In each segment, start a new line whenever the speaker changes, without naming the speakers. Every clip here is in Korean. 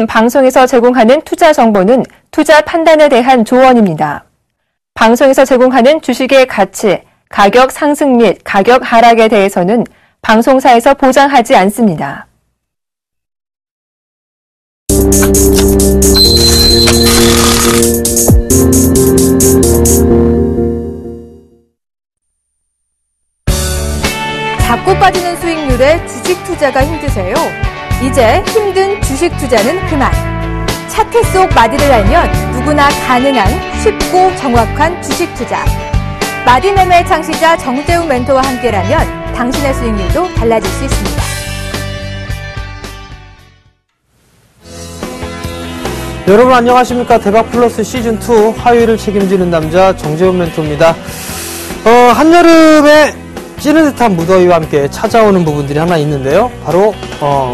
지금 방송에서 제공하는 투자 정보는 투자 판단에 대한 조언입니다. 방송에서 제공하는 주식의 가치, 가격 상승 및 가격 하락에 대해서는 방송사에서 보장하지 않습니다.
자꾸 빠지는 수익률에 주식 투자가 힘드세요? 이제 힘든 주식 투자는 그만. 차트 속 마디를 알면 누구나 가능한 쉽고 정확한 주식 투자. 마디매매 창시자 정재훈 멘토와 함께라면 당신의 수익률도 달라질 수 있습니다.
여러분 안녕하십니까? 대박플러스 시즌2 화요일을 책임지는 남자 정재훈 멘토입니다. 한여름에 찌는 듯한 무더위와 함께 찾아오는 부분들이 하나 있는데요. 바로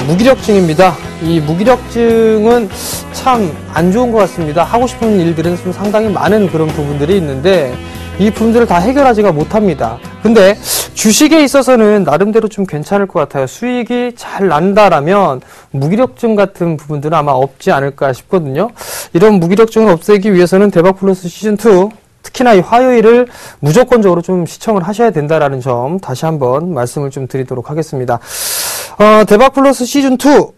무기력증입니다. 이 무기력증은 참 안 좋은 것 같습니다. 하고 싶은 일들은 좀 상당히 많은 그런 부분들이 있는데 이 부분들을 다 해결하지가 못합니다. 근데 주식에 있어서는 나름대로 좀 괜찮을 것 같아요. 수익이 잘 난다라면 무기력증 같은 부분들은 아마 없지 않을까 싶거든요. 이런 무기력증을 없애기 위해서는 대박플러스 시즌2 특히나 이 화요일을 무조건적으로 좀 시청을 하셔야 된다라는 점 다시 한번 말씀을 좀 드리도록 하겠습니다. 대박플러스 시즌2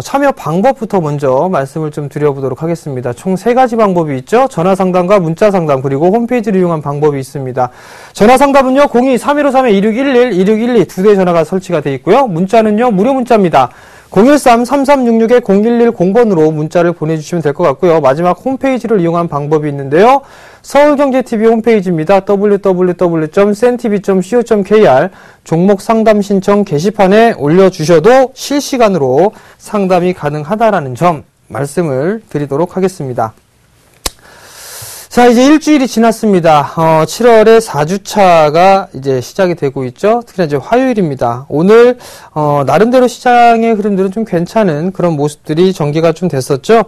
참여 방법부터 먼저 말씀을 좀 드려보도록 하겠습니다. 총 3가지 방법이 있죠. 전화상담과 문자상담 그리고 홈페이지를 이용한 방법이 있습니다. 전화상담은요 02-3153-2611, 2612 두 대의 전화가 설치가 되어 있고요. 문자는요 무료 문자입니다. 013-3366-0110번으로 문자를 보내주시면 될 것 같고요. 마지막 홈페이지를 이용한 방법이 있는데요. 서울경제TV 홈페이지입니다. www.sentv.co.kr 종목 상담 신청 게시판에 올려주셔도 실시간으로 상담이 가능하다라는 점 말씀을 드리도록 하겠습니다. 자, 이제 일주일이 지났습니다. 7월의 4주차가 이제 시작이 되고 있죠. 특히나 이제 화요일입니다. 오늘, 나름대로 시장의 흐름들은 좀 괜찮은 그런 모습들이 전개가 좀 됐었죠.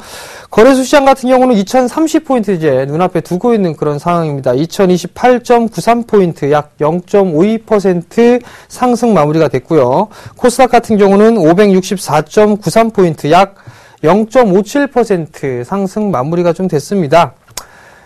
거래소 시장 같은 경우는 2030포인트 이제 눈앞에 두고 있는 그런 상황입니다. 2028.93포인트 약 0.52% 상승 마무리가 됐고요. 코스닥 같은 경우는 564.93포인트 약 0.57% 상승 마무리가 좀 됐습니다.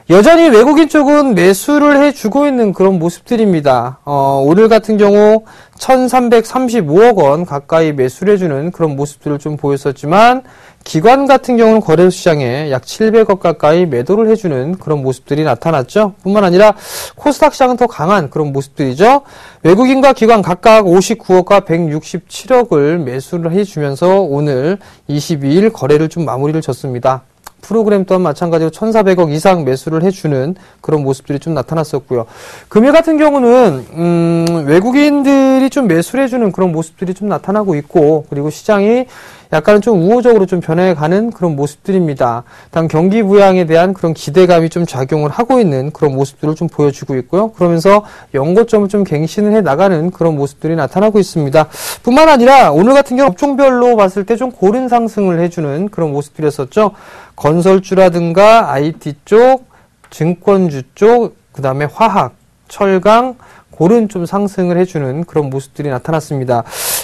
여전히 외국인 쪽은 매수를 해주고 있는 그런 모습들입니다. 오늘 같은 경우 1335억 원 가까이 매수를 해주는 그런 모습들을 좀 보였었지만 기관 같은 경우는 거래소 시장에 약 700억 가까이 매도를 해주는 그런 모습들이 나타났죠. 뿐만 아니라 코스닥 시장은 더 강한 그런 모습들이죠. 외국인과 기관 각각 59억과 167억을 매수를 해주면서 오늘 22일 거래를 좀 마무리를 졌습니다. 프로그램 또한 마찬가지로 1,400억 이상 매수를 해주는 그런 모습들이 좀 나타났었고요. 금일 같은 경우는 외국인들이 좀 매수를 해주는 그런 모습들이 좀 나타나고 있고 그리고 시장이 약간은 좀 우호적으로 좀 변해가는 그런 모습들입니다. 단 경기 부양에 대한 그런 기대감이 좀 작용을 하고 있는 그런 모습들을 좀 보여주고 있고요. 그러면서 연고점을 좀 갱신을 해 나가는 그런 모습들이 나타나고 있습니다. 뿐만 아니라 오늘 같은 경우 업종별로 봤을 때 좀 고른 상승을 해주는 그런 모습들이었었죠. 건설주라든가 IT 쪽, 증권주 쪽, 그 다음에 화학, 철강, 고른 좀 상승을 해주는 그런 모습들이 나타났습니다.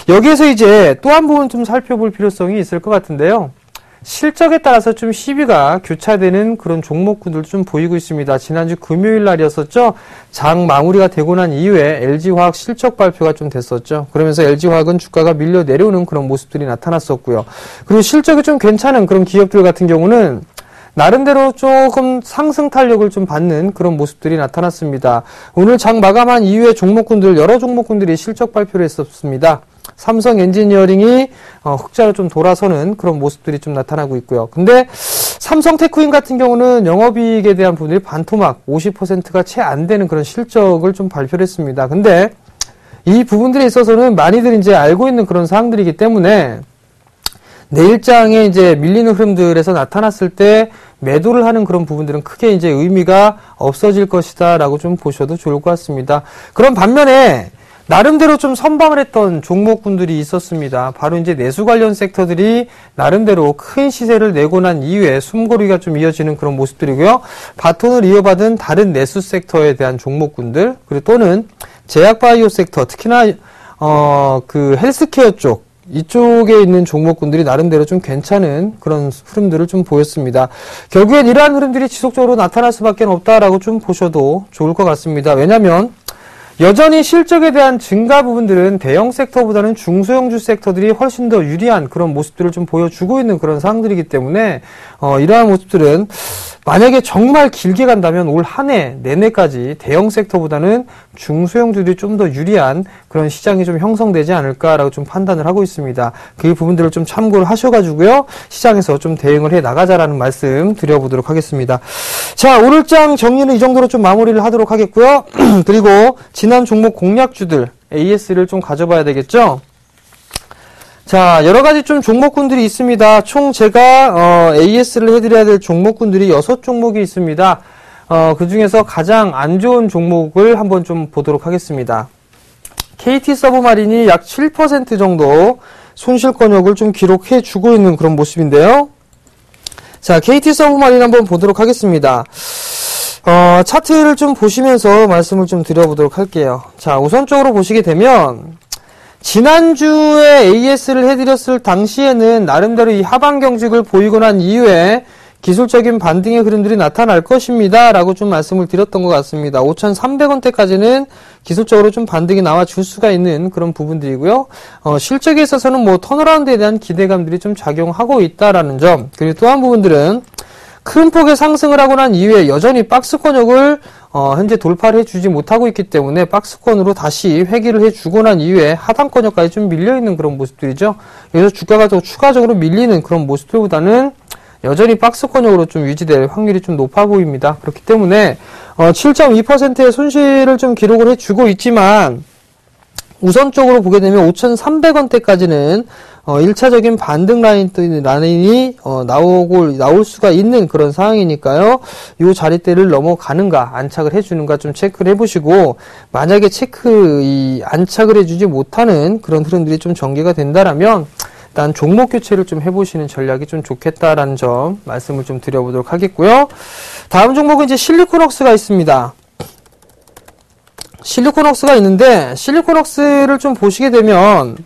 여기에서 이제 또 한 부분 좀 살펴볼 필요성이 있을 것 같은데요. 실적에 따라서 좀 시비가 교차되는 그런 종목군들도 좀 보이고 있습니다. 지난주 금요일 날이었었죠. 장 마무리가 되고 난 이후에 LG화학 실적 발표가 좀 됐었죠. 그러면서 LG화학은 주가가 밀려 내려오는 그런 모습들이 나타났었고요. 그리고 실적이 좀 괜찮은 그런 기업들 같은 경우는 나름대로 조금 상승 탄력을 좀 받는 그런 모습들이 나타났습니다. 오늘 장 마감한 이후에 종목군들, 여러 종목군들이 실적 발표를 했었습니다. 삼성 엔지니어링이 흑자로 좀 돌아서는 그런 모습들이 좀 나타나고 있고요. 근데 삼성 테크윈 같은 경우는 영업이익에 대한 부분이 반토막 50%가 채 안 되는 그런 실적을 좀 발표를 했습니다. 근데 이 부분들에 있어서는 많이들 이제 알고 있는 그런 사항들이기 때문에 내일장에 이제 밀리는 흐름들에서 나타났을 때 매도를 하는 그런 부분들은 크게 이제 의미가 없어질 것이다라고 좀 보셔도 좋을 것 같습니다. 그런 반면에 나름대로 좀 선방을 했던 종목군들이 있었습니다. 바로 이제 내수 관련 섹터들이 나름대로 큰 시세를 내고 난 이후에 숨고르기가 좀 이어지는 그런 모습들이고요. 바톤을 이어받은 다른 내수 섹터에 대한 종목군들, 그리고 또는 제약바이오 섹터, 특히나 그 헬스케어 쪽, 이쪽에 있는 종목군들이 나름대로 좀 괜찮은 그런 흐름들을 좀 보였습니다. 결국엔 이러한 흐름들이 지속적으로 나타날 수밖에 없다라고 좀 보셔도 좋을 것 같습니다. 왜냐하면 여전히 실적에 대한 증가 부분들은 대형 섹터보다는 중소형주 섹터들이 훨씬 더 유리한 그런 모습들을 좀 보여주고 있는 그런 상황들이기 때문에 이러한 모습들은 만약에 정말 길게 간다면 올 한 해 내내까지 대형 섹터보다는 중소형주들이 좀 더 유리한 그런 시장이 좀 형성되지 않을까라고 좀 판단을 하고 있습니다. 그 부분들을 좀 참고를 하셔가지고요. 시장에서 좀 대응을 해 나가자라는 말씀 드려보도록 하겠습니다. 자, 오늘장 정리는 이 정도로 좀 마무리를 하도록 하겠고요. 그리고 지난 종목 공략주들 AS를 좀 가져봐야 되겠죠? 자, 여러 가지 좀 종목군들이 있습니다. 총 제가 AS를 해드려야 될 종목군들이 6종목이 있습니다. 그 중에서 가장 안 좋은 종목을 한번 좀 보도록 하겠습니다. KT 서브마린이 약 7% 정도 손실권역을 좀 기록해 주고 있는 그런 모습인데요. 자, KT 서브마린 한번 보도록 하겠습니다. 차트를 좀 보시면서 말씀을 좀 드려보도록 할게요. 자, 우선적으로 보시게 되면 지난주에 AS를 해드렸을 당시에는 나름대로 이 하방 경직을 보이고 난 이후에 기술적인 반등의 흐름들이 나타날 것입니다 라고 좀 말씀을 드렸던 것 같습니다. 5,300원대까지는 기술적으로 좀 반등이 나와줄 수가 있는 그런 부분들이고요. 실적에 있어서는 뭐 턴어라운드에 대한 기대감들이 좀 작용하고 있다라는 점, 그리고 또 한 부분들은 큰 폭의 상승을 하고 난 이후에 여전히 박스권역을 현재 돌파를 해주지 못하고 있기 때문에 박스권으로 다시 회귀를 해주고 난 이후에 하단권역까지 좀 밀려있는 그런 모습들이죠. 여기서 주가가 더 추가적으로 밀리는 그런 모습들보다는 여전히 박스권역으로 좀 유지될 확률이 좀 높아 보입니다. 그렇기 때문에 7.2%의 손실을 좀 기록을 해주고 있지만 우선적으로 보게 되면 5,300원대까지는 1차적인 반등 라인이 나올 수가 있는 그런 상황이니까요. 이 자리대를 넘어가는가, 안착을 해주는가 좀 체크를 해보시고, 만약에 안착을 해주지 못하는 그런 흐름들이 좀 전개가 된다라면, 일단 종목 교체를 좀 해보시는 전략이 좀 좋겠다라는 점 말씀을 좀 드려보도록 하겠고요. 다음 종목은 이제 실리콘웍스가 있습니다. 실리콘웍스가 있는데, 실리콘웍스를 좀 보시게 되면,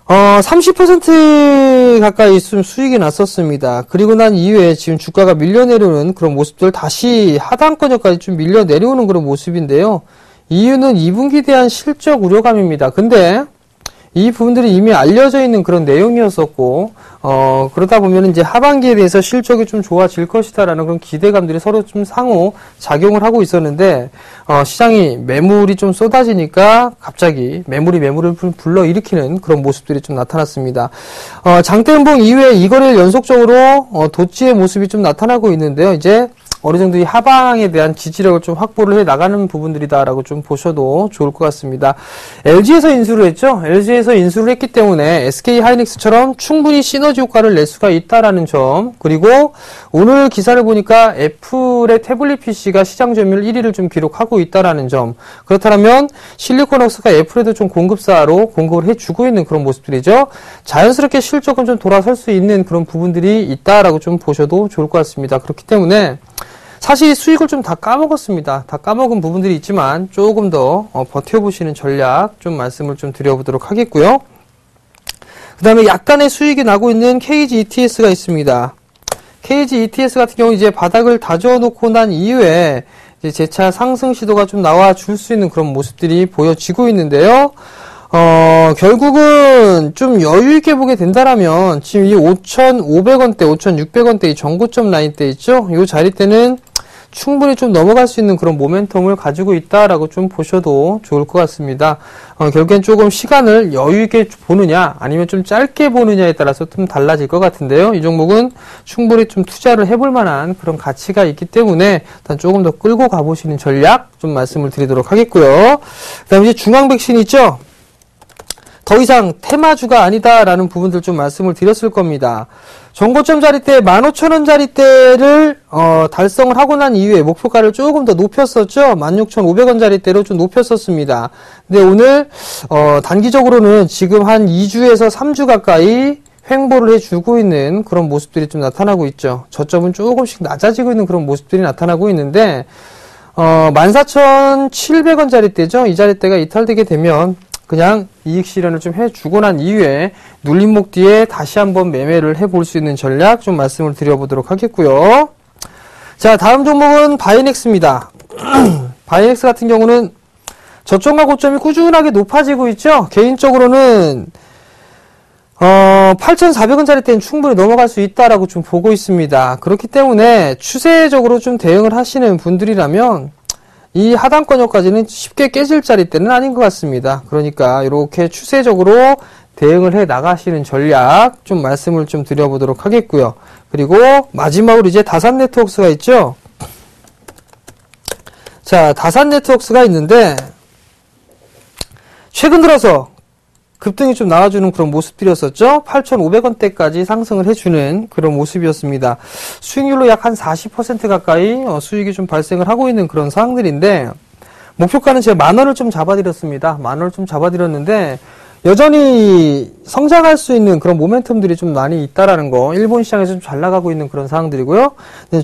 30% 가까이 좀 수익이 났었습니다. 그리고 난 이후에 지금 주가가 밀려 내려오는 그런 모습들, 다시 하단권역까지 좀 밀려 내려오는 그런 모습인데요. 이유는 2분기에 대한 실적 우려감입니다. 근데 이 부분들이 이미 알려져 있는 그런 내용이었었고, 그러다 보면 이제 하반기에 대해서 실적이 좀 좋아질 것이다라는 그런 기대감들이 서로 좀 상호 작용을 하고 있었는데, 시장이 매물이 좀 쏟아지니까 갑자기 매물을 불러일으키는 그런 모습들이 좀 나타났습니다. 장대음봉 이후에 이거를 연속적으로 도치의 모습이 좀 나타나고 있는데요. 이제 어느 정도 이 하방에 대한 지지력을 좀 확보를 해 나가는 부분들이다라고 좀 보셔도 좋을 것 같습니다. LG에서 인수를 했죠. LG에서 인수를 했기 때문에 SK 하이닉스처럼 충분히 시너지 효과를 낼 수가 있다라는 점, 그리고 오늘 기사를 보니까 애플의 태블릿 PC가 시장 점유율 1위를 좀 기록하고 있다라는 점, 그렇다면 실리콘웍스가 애플에도 좀 공급사로 공급을 해주고 있는 그런 모습들이죠. 자연스럽게 실적은 좀 돌아설 수 있는 그런 부분들이 있다라고 좀 보셔도 좋을 것 같습니다. 그렇기 때문에 사실 수익을 좀 다 까먹었습니다. 다 까먹은 부분들이 있지만 조금 더 버텨보시는 전략 좀 말씀을 좀 드려보도록 하겠고요. 그 다음에 약간의 수익이 나고 있는 KG ETS가 있습니다. KG ETS 같은 경우 이제 바닥을 다져놓고 난 이후에 이제 재차 상승 시도가 좀 나와 줄 수 있는 그런 모습들이 보여지고 있는데요. 결국은 좀 여유있게 보게 된다라면 지금 이 5,500원대, 5,600원대 이 전고점 라인대 있죠? 이 자리대는 충분히 좀 넘어갈 수 있는 그런 모멘텀을 가지고 있다라고 좀 보셔도 좋을 것 같습니다. 결국엔 조금 시간을 여유있게 보느냐 아니면 좀 짧게 보느냐에 따라서 좀 달라질 것 같은데요. 이 종목은 충분히 좀 투자를 해볼 만한 그런 가치가 있기 때문에 일단 조금 더 끌고 가보시는 전략 좀 말씀을 드리도록 하겠고요. 그 다음에 이제 중앙백신 있죠? 더 이상 테마주가 아니다라는 부분들 좀 말씀을 드렸을 겁니다. 전고점 자리대 15,000원 자리대를 달성을 하고 난 이후에 목표가를 조금 더 높였었죠. 16,500원 자리대로 좀 높였었습니다. 근데 오늘 단기적으로는 지금 한 2주에서 3주 가까이 횡보를 해주고 있는 그런 모습들이 좀 나타나고 있죠. 저점은 조금씩 낮아지고 있는 그런 모습들이 나타나고 있는데 14,700원 자리대죠. 이 자리대가 이탈되게 되면 그냥 이익 실현을 좀 해주고 난 이후에 눌림목 뒤에 다시 한번 매매를 해볼 수 있는 전략 좀 말씀을 드려보도록 하겠고요. 자, 다음 종목은 바이넥스입니다. 바이넥스 같은 경우는 저점과 고점이 꾸준하게 높아지고 있죠. 개인적으로는 8,400원짜리 때는 충분히 넘어갈 수 있다라고 좀 보고 있습니다. 그렇기 때문에 추세적으로 좀 대응을 하시는 분들이라면 이 하단권역까지는 쉽게 깨질 자리대는 아닌 것 같습니다. 그러니까 이렇게 추세적으로 대응을 해 나가시는 전략 좀 말씀을 좀 드려보도록 하겠고요. 그리고 마지막으로 이제 다산네트워크스가 있죠. 자, 다산네트워크스가 있는데 최근 들어서 급등이 좀 나와주는 그런 모습들이었었죠. 8,500원대까지 상승을 해주는 그런 모습이었습니다. 수익률로 약 한 40% 가까이 수익이 좀 발생을 하고 있는 그런 상황들인데 목표가는 제가 10,000원을 좀 잡아드렸습니다. 10,000원을 좀 잡아드렸는데 여전히 성장할 수 있는 그런 모멘텀들이 좀 많이 있다라는 거, 일본 시장에서 좀 잘 나가고 있는 그런 상황들이고요.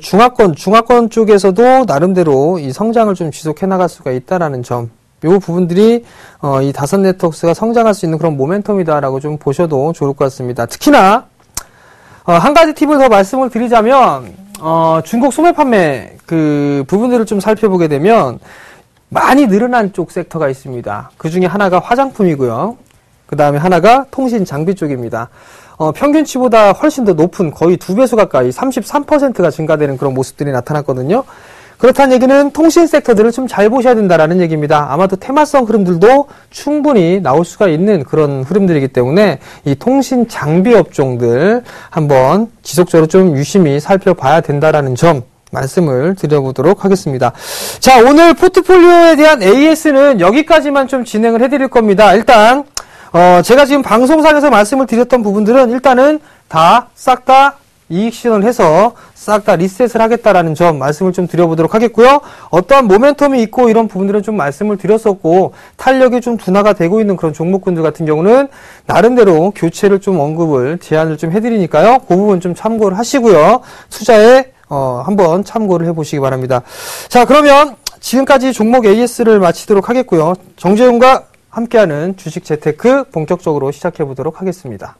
중화권 쪽에서도 나름대로 이 성장을 좀 지속해 나갈 수가 있다라는 점, 요 부분들이 이 다산네트워크스가 성장할 수 있는 그런 모멘텀이다라고 좀 보셔도 좋을 것 같습니다. 특히나 한 가지 팁을 더 말씀을 드리자면 중국 소매 판매 그 부분들을 좀 살펴보게 되면 많이 늘어난 쪽 섹터가 있습니다. 그 중에 하나가 화장품이고요. 그 다음에 하나가 통신 장비 쪽입니다. 평균치보다 훨씬 더 높은 거의 2배수 가까이 33%가 증가되는 그런 모습들이 나타났거든요. 그렇다는 얘기는 통신 섹터들을 좀 잘 보셔야 된다라는 얘기입니다. 아마도 테마성 흐름들도 충분히 나올 수가 있는 그런 흐름들이기 때문에 이 통신 장비 업종들 한번 지속적으로 좀 유심히 살펴봐야 된다라는 점 말씀을 드려보도록 하겠습니다. 자, 오늘 포트폴리오에 대한 AS는 여기까지만 좀 진행을 해드릴 겁니다. 일단 제가 지금 방송상에서 말씀을 드렸던 부분들은 일단은 싹 다 이익 실현을 해서 싹 다 리셋을 하겠다라는 점 말씀을 좀 드려보도록 하겠고요. 어떠한 모멘텀이 있고 이런 부분들은 좀 말씀을 드렸었고 탄력이 좀 둔화가 되고 있는 그런 종목군들 같은 경우는 나름대로 교체를 좀 제안을 좀 해드리니까요. 그 부분 좀 참고를 하시고요. 투자에 한번 참고를 해보시기 바랍니다. 자, 그러면 지금까지 종목 AS를 마치도록 하겠고요. 정재훈과 함께하는 주식 재테크 본격적으로 시작해 보도록 하겠습니다.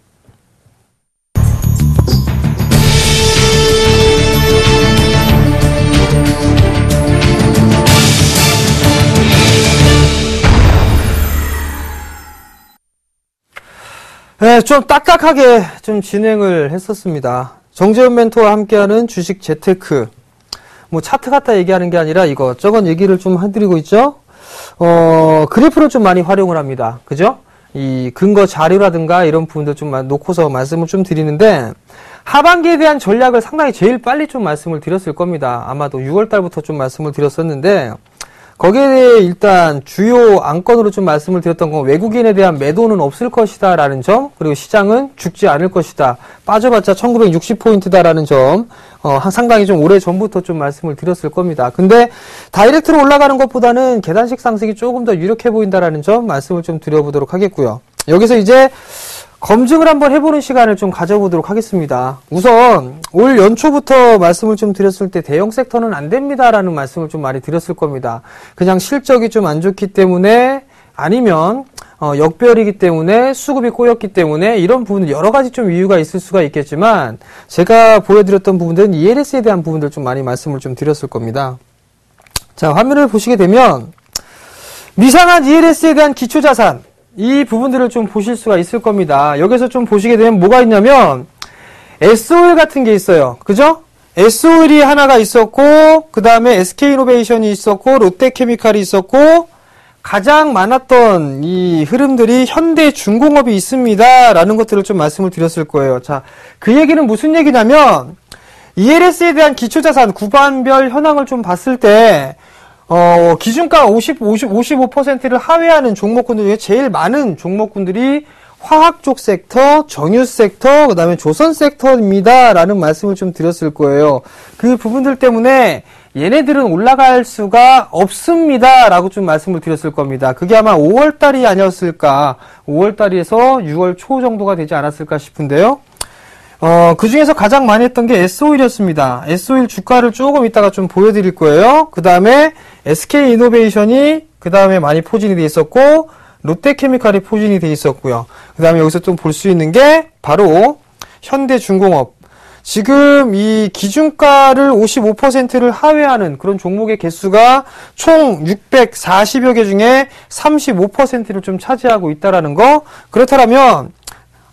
네, 좀 딱딱하게 좀 진행을 했었습니다. 정재훈 멘토와 함께하는 주식 재테크. 뭐 차트 갖다 얘기하는 게 아니라 이것저것 얘기를 좀 해드리고 있죠. 그래프를 좀 많이 활용을 합니다. 그죠? 이 근거 자료라든가 이런 부분들 좀 놓고서 말씀을 좀 드리는데 하반기에 대한 전략을 상당히 제일 빨리 좀 말씀을 드렸을 겁니다. 아마도 6월 달부터 좀 말씀을 드렸었는데 거기에 대해 일단 주요 안건으로 좀 말씀을 드렸던 건 외국인에 대한 매도는 없을 것이다 라는 점, 그리고 시장은 죽지 않을 것이다. 빠져봤자 1960포인트다라는 점, 상당히 좀 오래 전부터 좀 말씀을 드렸을 겁니다. 근데 다이렉트로 올라가는 것보다는 계단식 상승이 조금 더 유력해 보인다라는 점 말씀을 좀 드려보도록 하겠고요. 여기서 이제 검증을 한번 해보는 시간을 좀 가져보도록 하겠습니다. 우선 올 연초부터 말씀을 좀 드렸을 때 대형 섹터는 안 됩니다라는 말씀을 좀 많이 드렸을 겁니다. 그냥 실적이 좀 안 좋기 때문에 아니면 역별이기 때문에 수급이 꼬였기 때문에 이런 부분은 여러 가지 좀 이유가 있을 수가 있겠지만 제가 보여드렸던 부분들은 ELS에 대한 부분들 좀 많이 말씀을 좀 드렸을 겁니다. 자, 화면을 보시게 되면 미상한 ELS에 대한 기초자산 이 부분들을 좀 보실 수가 있을 겁니다. 여기서 좀 보시게 되면 뭐가 있냐면 SOL 같은 게 있어요. 그죠? SOL이 하나가 있었고 그 다음에 SK이노베이션이 있었고 롯데케미칼이 있었고 가장 많았던 이 흐름들이 현대중공업이 있습니다. 라는 것들을 좀 말씀을 드렸을 거예요. 자, 그 얘기는 무슨 얘기냐면 ELS에 대한 기초자산 구간별 현황을 좀 봤을 때 기준가 55%를 하회하는 종목군들 중에 제일 많은 종목군들이 화학 쪽 섹터, 정유 섹터, 그 다음에 조선 섹터입니다. 라는 말씀을 좀 드렸을 거예요. 그 부분들 때문에 얘네들은 올라갈 수가 없습니다. 라고 좀 말씀을 드렸을 겁니다. 그게 아마 5월달이 아니었을까, 5월달에서 6월 초 정도가 되지 않았을까 싶은데요. 그 중에서 가장 많이 했던 게 SO일이었습니다. SO일 주가를 조금 이따가 좀 보여드릴 거예요. 그 다음에 SK이노베이션이 그 다음에 많이 포진이 돼 있었고, 롯데케미칼이 포진이 돼 있었고요. 그 다음에 여기서 좀 볼 수 있는 게 바로 현대중공업. 지금 이 기준가를 55%를 하회하는 그런 종목의 개수가 총 640여 개 중에 35%를 좀 차지하고 있다라는 거. 그렇다면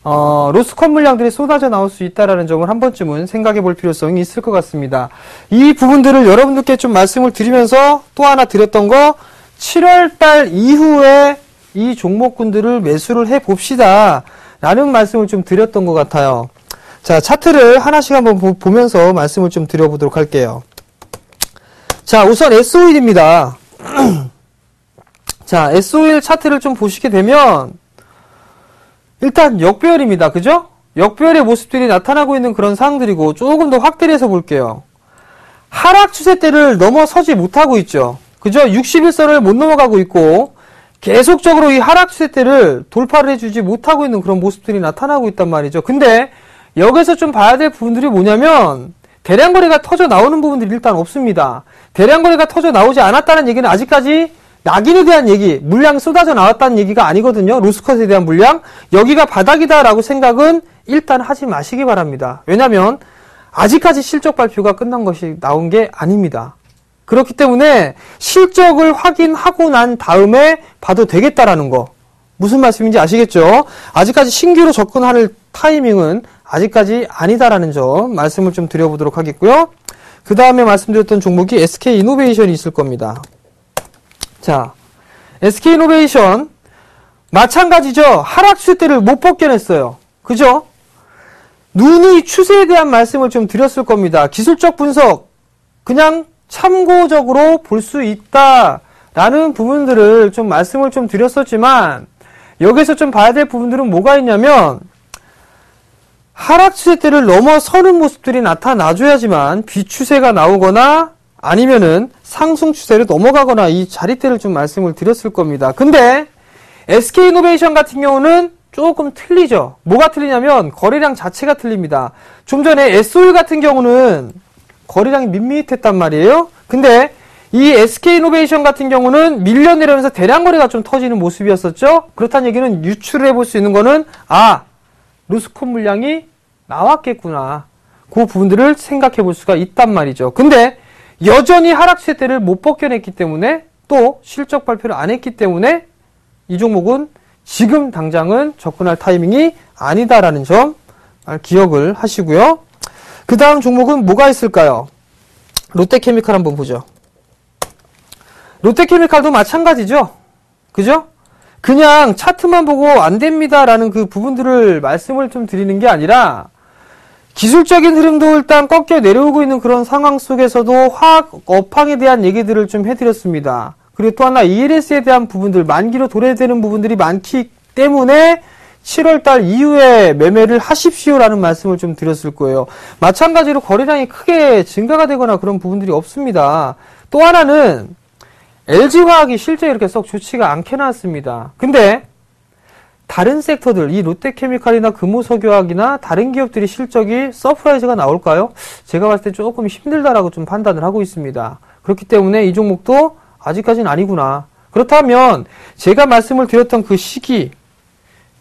로스컷 물량들이 쏟아져 나올 수 있다라는 점을 한 번쯤은 생각해 볼 필요성이 있을 것 같습니다. 이 부분들을 여러분들께 좀 말씀을 드리면서 또 하나 드렸던 거, 7월달 이후에 이 종목군들을 매수를 해 봅시다 라는 말씀을 좀 드렸던 것 같아요. 자, 차트를 하나씩 한번 보면서 말씀을 좀 드려보도록 할게요. 자, 우선 S-OIL입니다. 자, S-OIL 차트를 좀 보시게 되면 일단 역배열입니다. 그죠? 역배열의 모습들이 나타나고 있는 그런 상황들이고, 조금 더 확대를 해서 볼게요. 하락 추세대를 넘어서지 못하고 있죠. 그죠? 61선을 못 넘어가고 있고, 계속적으로 이 하락 추세대를 돌파를 해주지 못하고 있는 그런 모습들이 나타나고 있단 말이죠. 근데 여기서 좀 봐야 될 부분들이 뭐냐면, 대량 거래가 터져 나오는 부분들이 일단 없습니다. 대량 거래가 터져 나오지 않았다는 얘기는 아직까지 낙인에 대한 얘기, 물량이 쏟아져 나왔다는 얘기가 아니거든요. 로스컷에 대한 물량. 여기가 바닥이다라고 생각은 일단 하지 마시기 바랍니다. 왜냐면 아직까지 실적 발표가 끝난 것이 나온 게 아닙니다. 그렇기 때문에 실적을 확인하고 난 다음에 봐도 되겠다라는 거. 무슨 말씀인지 아시겠죠? 아직까지 신규로 접근할 타이밍은 아직까지 아니다라는 점 말씀을 좀 드려보도록 하겠고요. 그 다음에 말씀드렸던 종목이 SK이노베이션이 있을 겁니다. 자, SK이노베이션 마찬가지죠. 하락 추세대를 못 벗겨냈어요. 그죠? 누누이 추세에 대한 말씀을 좀 드렸을 겁니다. 기술적 분석 그냥 참고적으로 볼 수 있다라는 부분들을 좀 말씀을 좀 드렸었지만, 여기서 좀 봐야 될 부분들은 뭐가 있냐면, 하락 추세대를 넘어서는 모습들이 나타나줘야지만 비추세가 나오거나 아니면은 상승 추세를 넘어가거나 이 자리대를 좀 말씀을 드렸을 겁니다. 근데 SK이노베이션 같은 경우는 조금 틀리죠. 뭐가 틀리냐면 거래량 자체가 틀립니다. 좀 전에 S-OIL 같은 경우는 거래량이 밋밋했단 말이에요. 근데 이 SK이노베이션 같은 경우는 밀려 내려면서 대량 거래가 좀 터지는 모습이었었죠. 그렇다는 얘기는 유추를 해볼 수 있는 거는, 로스컷 물량이 나왔겠구나. 그 부분들을 생각해 볼 수가 있단 말이죠. 근데 여전히 하락 추세대를 못 벗겨냈기 때문에, 또 실적 발표를 안 했기 때문에 이 종목은 지금 당장은 접근할 타이밍이 아니다라는 점 기억을 하시고요. 그 다음 종목은 뭐가 있을까요? 롯데케미칼 한번 보죠. 롯데케미칼도 마찬가지죠. 그죠? 그냥 차트만 보고 안 됩니다라는 그 부분들을 말씀을 좀 드리는 게 아니라, 기술적인 흐름도 일단 꺾여 내려오고 있는 그런 상황 속에서도 화학 업황에 대한 얘기들을 좀 해드렸습니다. 그리고 또 하나 ELS에 대한 부분들, 만기로 도래되는 부분들이 많기 때문에 7월달 이후에 매매를 하십시오라는 말씀을 좀 드렸을 거예요. 마찬가지로 거래량이 크게 증가가 되거나 그런 부분들이 없습니다. 또 하나는 LG화학이 실제 이렇게 썩 좋지가 않게 나왔습니다. 근데 다른 섹터들, 이 롯데케미칼이나 금호석유화학이나 다른 기업들이 실적이 서프라이즈가 나올까요? 제가 봤을 때 조금 힘들다라고 좀 판단을 하고 있습니다. 그렇기 때문에 이 종목도 아직까지는 아니구나. 그렇다면 제가 말씀을 드렸던 그 시기,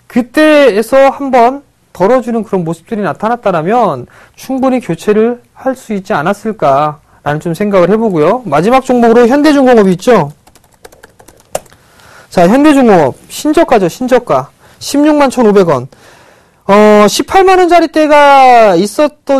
그때에서 한번 덜어주는 그런 모습들이 나타났다면 충분히 교체를 할 수 있지 않았을까라는 좀 생각을 해보고요. 마지막 종목으로 현대중공업이 있죠. 자, 현대중공업 신저가죠. 신저가 16만 1,500원. 18만원짜리 때가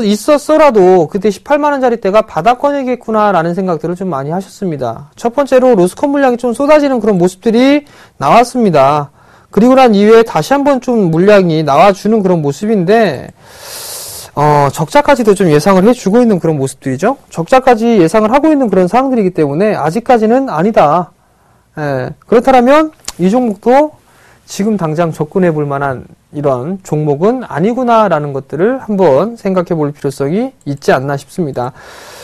있었어라도 그때 18만원짜리 때가 바닥권이겠구나라는 생각들을 좀 많이 하셨습니다. 첫 번째로 로스컷 물량이 좀 쏟아지는 그런 모습들이 나왔습니다. 그리고 난 이후에 다시 한번 좀 물량이 나와주는 그런 모습인데, 적자까지도 좀 예상을 해주고 있는 그런 모습들이죠. 적자까지 예상을 하고 있는 그런 상황들이기 때문에 아직까지는 아니다. 그렇다면 이 종목도 지금 당장 접근해 볼 만한 이런 종목은 아니구나라는 것들을 한번 생각해 볼 필요성이 있지 않나 싶습니다.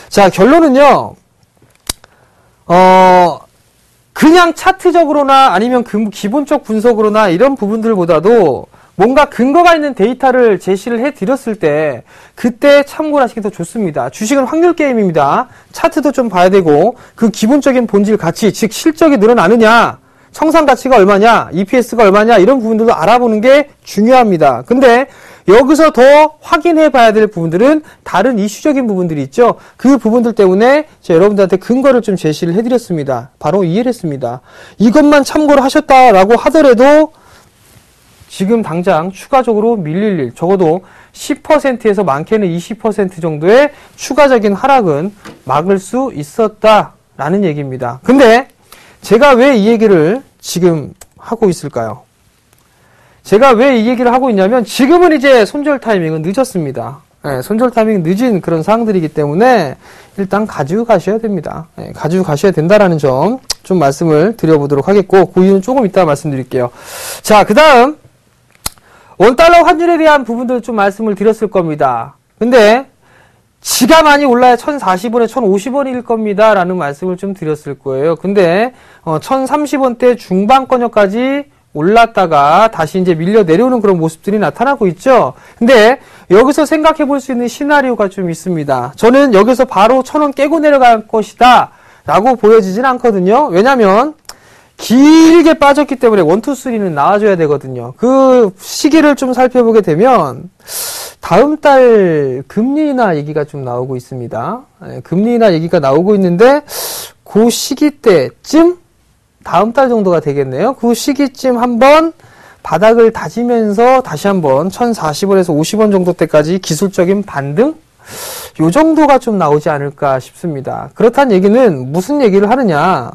자, 결론은요, 그냥 차트적으로나 아니면 기본적 분석으로나 이런 부분들보다도 뭔가 근거가 있는 데이터를 제시를 해 드렸을 때 그때 참고를 하시기 더 좋습니다. 주식은 확률 게임입니다. 차트도 좀 봐야 되고 그 기본적인 본질 가치, 즉 실적이 늘어나느냐, 청산 가치가 얼마냐, EPS가 얼마냐, 이런 부분들도 알아보는 게 중요합니다. 근데 여기서 더 확인해 봐야 될 부분들은 다른 이슈적인 부분들이 있죠. 그 부분들 때문에 제가 여러분들한테 근거를 좀 제시를 해드렸습니다. 바로 이해했습니다. 이것만 참고를 하셨다라고 하더라도 지금 당장 추가적으로 밀릴 일, 적어도 10%에서 많게는 20% 정도의 추가적인 하락은 막을 수 있었다라는 얘기입니다. 근데 제가 왜 이 얘기를 지금 하고 있을까요? 제가 왜 이 얘기를 하고 있냐면 지금은 이제 손절 타이밍은 늦었습니다. 네, 손절 타이밍이 늦은 그런 사항들이기 때문에 일단 가지고 가셔야 됩니다. 네, 가지고 가셔야 된다라는 점 좀 말씀을 드려보도록 하겠고, 그 이유는 조금 이따 말씀드릴게요. 자, 그 다음 원달러 환율에 대한 부분들 좀 말씀을 드렸을 겁니다. 근데 지가 많이 올라야 1,040원에 1,050원일 겁니다 라는 말씀을 좀 드렸을 거예요. 근데 1,030원대 중반권역까지 올랐다가 다시 이제 밀려 내려오는 그런 모습들이 나타나고 있죠. 근데 여기서 생각해 볼 수 있는 시나리오가 좀 있습니다. 저는 여기서 바로 1,000원 깨고 내려갈 것이다 라고 보여지진 않거든요. 왜냐면 길게 빠졌기 때문에 1, 2, 3는 나와줘야 되거든요. 그 시기를 좀 살펴보게 되면 다음 달 금리 인하 얘기가 좀 나오고 있습니다. 금리 인하 얘기가 나오고 있는데 그 시기 때쯤, 다음 달 정도가 되겠네요. 그 시기쯤 한번 바닥을 다지면서 다시 한번 1,040원에서 50원 정도 때까지 기술적인 반등? 요 정도가 좀 나오지 않을까 싶습니다. 그렇다는 얘기는 무슨 얘기를 하느냐?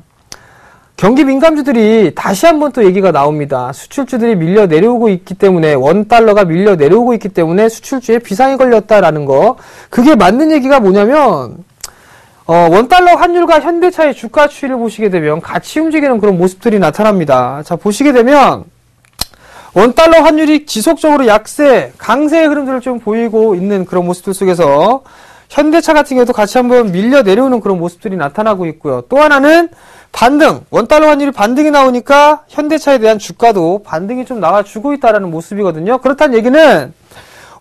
경기 민감주들이 다시 한번 또 얘기가 나옵니다. 수출주들이 밀려 내려오고 있기 때문에, 원달러가 밀려 내려오고 있기 때문에 수출주에 비상이 걸렸다라는 거. 그게 맞는 얘기가 뭐냐면 원달러 환율과 현대차의 주가 추이를 보시게 되면 같이 움직이는 그런 모습들이 나타납니다. 자, 보시게 되면 원달러 환율이 지속적으로 약세, 강세의 흐름들을 좀 보이고 있는 그런 모습들 속에서 현대차 같은 경우도 같이 한번 밀려 내려오는 그런 모습들이 나타나고 있고요. 또 하나는 반등, 원달러 환율이 반등이 나오니까 현대차에 대한 주가도 반등이 좀 나와주고 있다는 모습이거든요. 그렇다는 얘기는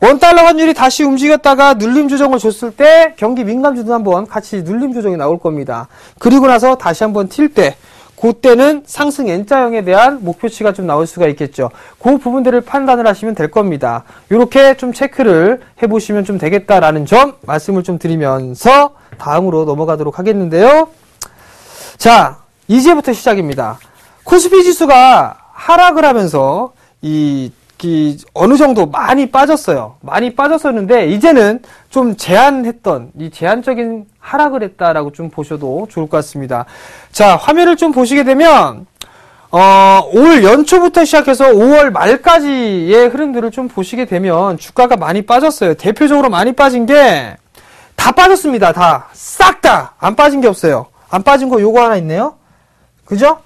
원달러 환율이 다시 움직였다가 눌림 조정을 줬을 때 경기 민감주도 한번 같이 눌림 조정이 나올 겁니다. 그리고 나서 다시 한번 튈 때, 그때는 상승 N자형에 대한 목표치가 좀 나올 수가 있겠죠. 그 부분들을 판단을 하시면 될 겁니다. 이렇게 좀 체크를 해보시면 좀 되겠다라는 점 말씀을 좀 드리면서 다음으로 넘어가도록 하겠는데요. 자, 이제부터 시작입니다. 코스피 지수가 하락을 하면서 어느 정도 많이 빠졌어요. 많이 빠졌었는데 이제는 좀 제한했던 이 제한적인 하락을 했다라고 좀 보셔도 좋을 것 같습니다. 자, 화면을 좀 보시게 되면 올 연초부터 시작해서 5월 말까지의 흐름들을 좀 보시게 되면 주가가 많이 빠졌어요. 대표적으로 많이 빠진 게 다 빠졌습니다. 다 싹 다 안 빠진 게 없어요. 안 빠진 거 요거 하나 있네요. 그죠?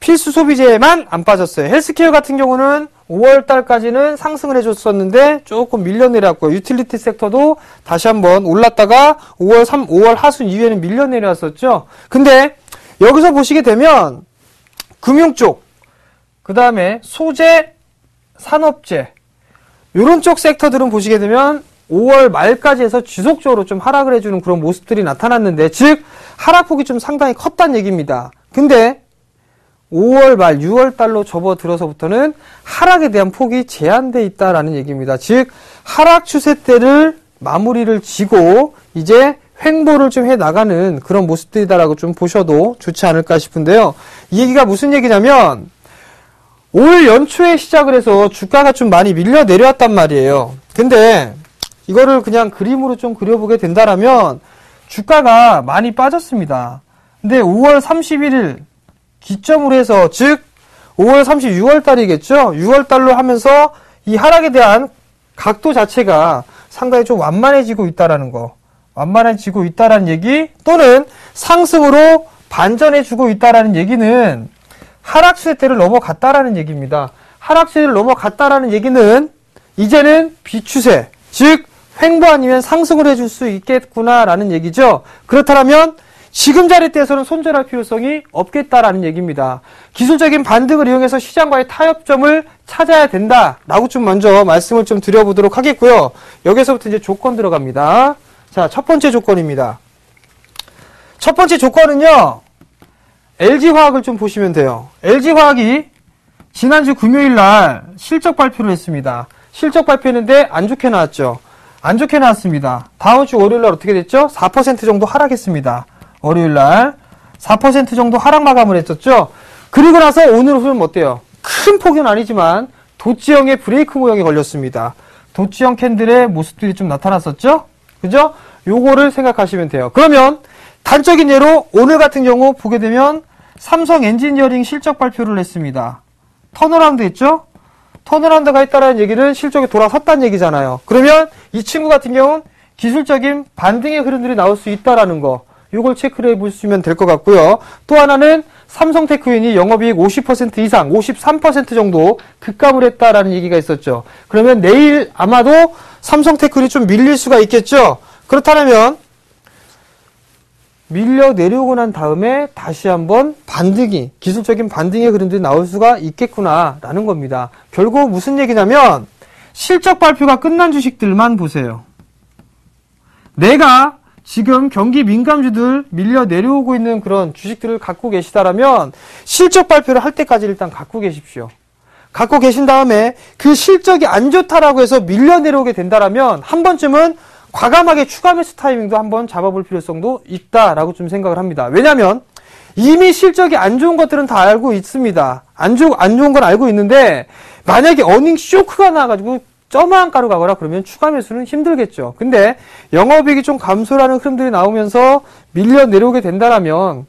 필수 소비재만 안 빠졌어요. 헬스케어 같은 경우는 5월 달까지는 상승을 해줬었는데 조금 밀려 내려왔고요. 유틸리티 섹터도 다시 한번 올랐다가 5월 하순 이후에는 밀려 내려왔었죠. 근데 여기서 보시게 되면 금융 쪽, 그 다음에 소재, 산업재, 요런 쪽 섹터들은 보시게 되면 5월 말까지 해서 지속적으로 좀 하락을 해주는 그런 모습들이 나타났는데, 즉 하락폭이 좀 상당히 컸다는 얘기입니다. 근데 5월 말 6월 달로 접어들어서부터는 하락에 대한 폭이 제한되어 있다라는 얘기입니다. 즉 하락 추세대를 마무리를 지고 이제 횡보를 좀 해나가는 그런 모습들이다라고 좀 보셔도 좋지 않을까 싶은데요. 이 얘기가 무슨 얘기냐면 올 연초에 시작을 해서 주가가 좀 많이 밀려 내려왔단 말이에요. 근데 이거를 그냥 그림으로 좀 그려보게 된다라면 주가가 많이 빠졌습니다. 근데 5월 31일 기점으로 해서, 즉 5월 36월 달이겠죠. 6월 달로 하면서 이 하락에 대한 각도 자체가 상당히 좀 완만해지고 있다라는 거, 완만해지고 있다라는 얘기, 또는 상승으로 반전해주고 있다라는 얘기는 하락 추세대를 넘어갔다라는 얘기입니다. 하락 추세를 넘어갔다라는 얘기는 이제는 비추세, 즉 횡보 아니면 상승을 해줄 수 있겠구나라는 얘기죠. 그렇다면 지금 자리대에서는 손절할 필요성이 없겠다라는 얘기입니다. 기술적인 반등을 이용해서 시장과의 타협점을 찾아야 된다라고 좀 먼저 말씀을 좀 드려보도록 하겠고요. 여기서부터 이제 조건 들어갑니다. 자, 첫 번째 조건입니다. 첫 번째 조건은요, LG화학을 좀 보시면 돼요. LG화학이 지난주 금요일 날 실적 발표를 했습니다. 실적 발표했는데 안 좋게 나왔죠. 안 좋게 나왔습니다. 다음 주 월요일 날 어떻게 됐죠? 4% 정도 하락했습니다. 월요일 날 4% 정도 하락 마감을 했었죠. 그리고 나서 오늘 흐름 어때요? 큰 폭은 아니지만 도치형의 브레이크 모형이 걸렸습니다. 도치형 캔들의 모습들이 좀 나타났었죠? 그죠? 요거를 생각하시면 돼요. 그러면 단적인 예로 오늘 같은 경우 보게 되면 삼성 엔지니어링 실적 발표를 했습니다. 턴어라운드 했죠? 턴어라운드가 했다라는 얘기는 실적이 돌아섰다는 얘기잖아요. 그러면 이 친구 같은 경우는 기술적인 반등의 흐름들이 나올 수 있다라는 거, 요걸 체크를 해보시면 될 것 같고요. 또 하나는 삼성테크윈이 영업이익 50% 이상, 53% 정도 급감을 했다라는 얘기가 있었죠. 그러면 내일 아마도 삼성테크윈이 좀 밀릴 수가 있겠죠? 그렇다면 밀려 내려오고 난 다음에 다시 한번 반등이, 기술적인 반등의 흐름들이 나올 수가 있겠구나라는 겁니다. 결국 무슨 얘기냐면 실적 발표가 끝난 주식들만 보세요. 내가 지금 경기 민감주들 밀려 내려오고 있는 그런 주식들을 갖고 계시다라면 실적 발표를 할 때까지 일단 갖고 계십시오. 갖고 계신 다음에 그 실적이 안 좋다라고 해서 밀려 내려오게 된다라면 한 번쯤은 과감하게 추가 매수 타이밍도 한번 잡아볼 필요성도 있다라고 좀 생각을 합니다. 왜냐하면 이미 실적이 안 좋은 것들은 다 알고 있습니다. 안 좋은 건 알고 있는데 만약에 어닝 쇼크가 나가지고 쩌마한 가루 가거나 그러면 추가 매수는 힘들겠죠. 근데 영업이익이 좀 감소라는 흐름들이 나오면서 밀려 내려오게 된다라면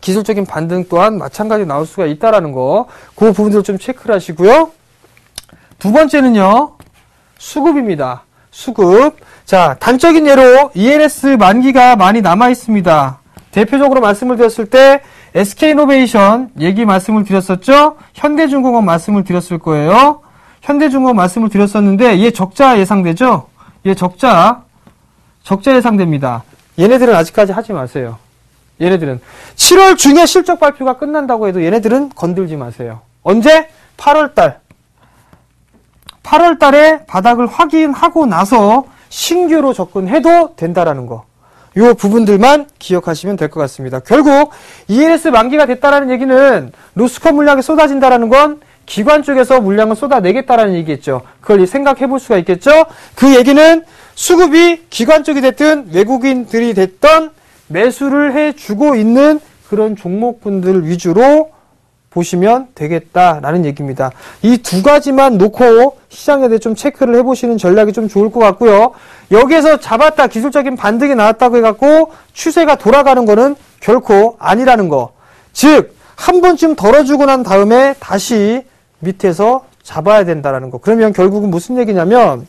기술적인 반등 또한 마찬가지로 나올 수가 있다라는 거, 그 부분들을 좀 체크를 하시고요. 두 번째는요, 수급입니다. 수급. 자, 단적인 예로 ENS 만기가 많이 남아 있습니다. 대표적으로 말씀을 드렸을 때 SK이노베이션 얘기 말씀을 드렸었죠. 현대중공업 말씀을 드렸을 거예요. 현대중공업 말씀을 드렸었는데 얘 적자 예상되죠? 얘 적자 예상됩니다. 얘네들은 아직까지 하지 마세요. 얘네들은 7월 중에 실적 발표가 끝난다고 해도 얘네들은 건들지 마세요. 언제? 8월달. 8월달에 바닥을 확인하고 나서 신규로 접근해도 된다라는 거. 요 부분들만 기억하시면 될 것 같습니다. 결국 ENS 만기가 됐다라는 얘기는 로스컷 물량이 쏟아진다라는 건 기관 쪽에서 물량을 쏟아내겠다라는 얘기겠죠. 그걸 생각해 볼 수가 있겠죠. 그 얘기는 수급이 기관 쪽이 됐든 외국인들이 됐던 매수를 해주고 있는 그런 종목군들 위주로 보시면 되겠다라는 얘기입니다. 이 두 가지만 놓고 시장에 대해 좀 체크를 해보시는 전략이 좀 좋을 것 같고요. 여기에서 잡았다, 기술적인 반등이 나왔다고 해갖고 추세가 돌아가는 거는 결코 아니라는 거. 즉, 한 번쯤 덜어주고 난 다음에 다시 밑에서 잡아야 된다라는 거. 그러면 결국은 무슨 얘기냐면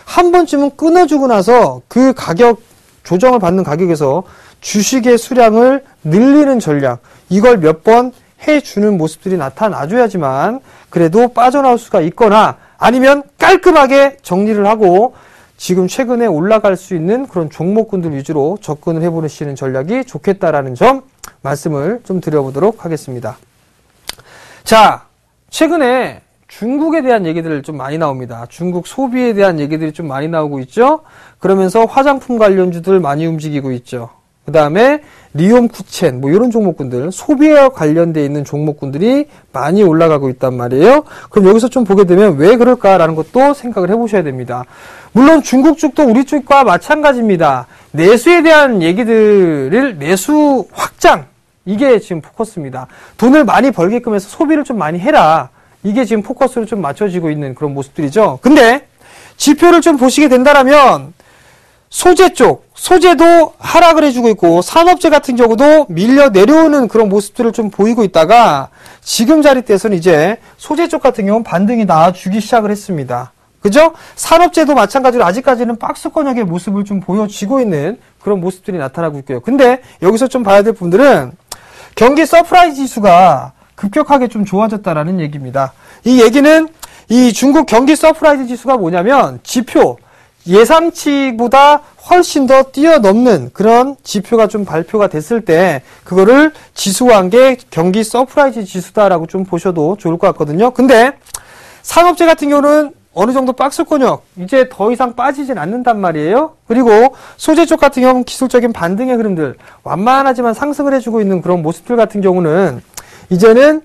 한 번쯤은 끊어주고 나서 그 가격 조정을 받는 가격에서 주식의 수량을 늘리는 전략, 이걸 몇 번 해주는 모습들이 나타나줘야지만 그래도 빠져나올 수가 있거나 아니면 깔끔하게 정리를 하고 지금 최근에 올라갈 수 있는 그런 종목군들 위주로 접근을 해보시는 전략이 좋겠다라는 점 말씀을 좀 드려보도록 하겠습니다. 자, 최근에 중국에 대한 얘기들 좀 많이 나옵니다. 중국 소비에 대한 얘기들이 좀 많이 나오고 있죠. 그러면서 화장품 관련주들 많이 움직이고 있죠. 그 다음에 리움쿠첸 뭐 이런 종목군들, 소비와 관련되어 있는 종목군들이 많이 올라가고 있단 말이에요. 그럼 여기서 좀 보게 되면 왜 그럴까라는 것도 생각을 해보셔야 됩니다. 물론 중국 쪽도 우리 쪽과 마찬가지입니다. 내수에 대한 얘기들을 내수 확장, 이게 지금 포커스입니다. 돈을 많이 벌게끔 해서 소비를 좀 많이 해라. 이게 지금 포커스로 좀 맞춰지고 있는 그런 모습들이죠. 근데 지표를 좀 보시게 된다면 소재 쪽, 소재도 하락을 해주고 있고 산업재 같은 경우도 밀려 내려오는 그런 모습들을 좀 보이고 있다가 지금 자리대에서는 이제 소재 쪽 같은 경우는 반등이 나와주기 시작을 했습니다. 그죠? 산업재도 마찬가지로 아직까지는 박스권역의 모습을 좀 보여지고 있는 그런 모습들이 나타나고 있고요. 근데 여기서 좀 봐야 될 분들은 경기 서프라이즈 지수가 급격하게 좀 좋아졌다라는 얘기입니다. 이 얘기는 이 중국 경기 서프라이즈 지수가 뭐냐면 지표, 예상치보다 훨씬 더 뛰어넘는 그런 지표가 좀 발표가 됐을 때 그거를 지수화한 게 경기 서프라이즈 지수다라고 좀 보셔도 좋을 것 같거든요. 근데 산업재 같은 경우는 어느 정도 박스권역 이제 더 이상 빠지진 않는단 말이에요. 그리고 소재 쪽 같은 경우는 기술적인 반등의 흐름들 완만하지만 상승을 해주고 있는 그런 모습들 같은 경우는 이제는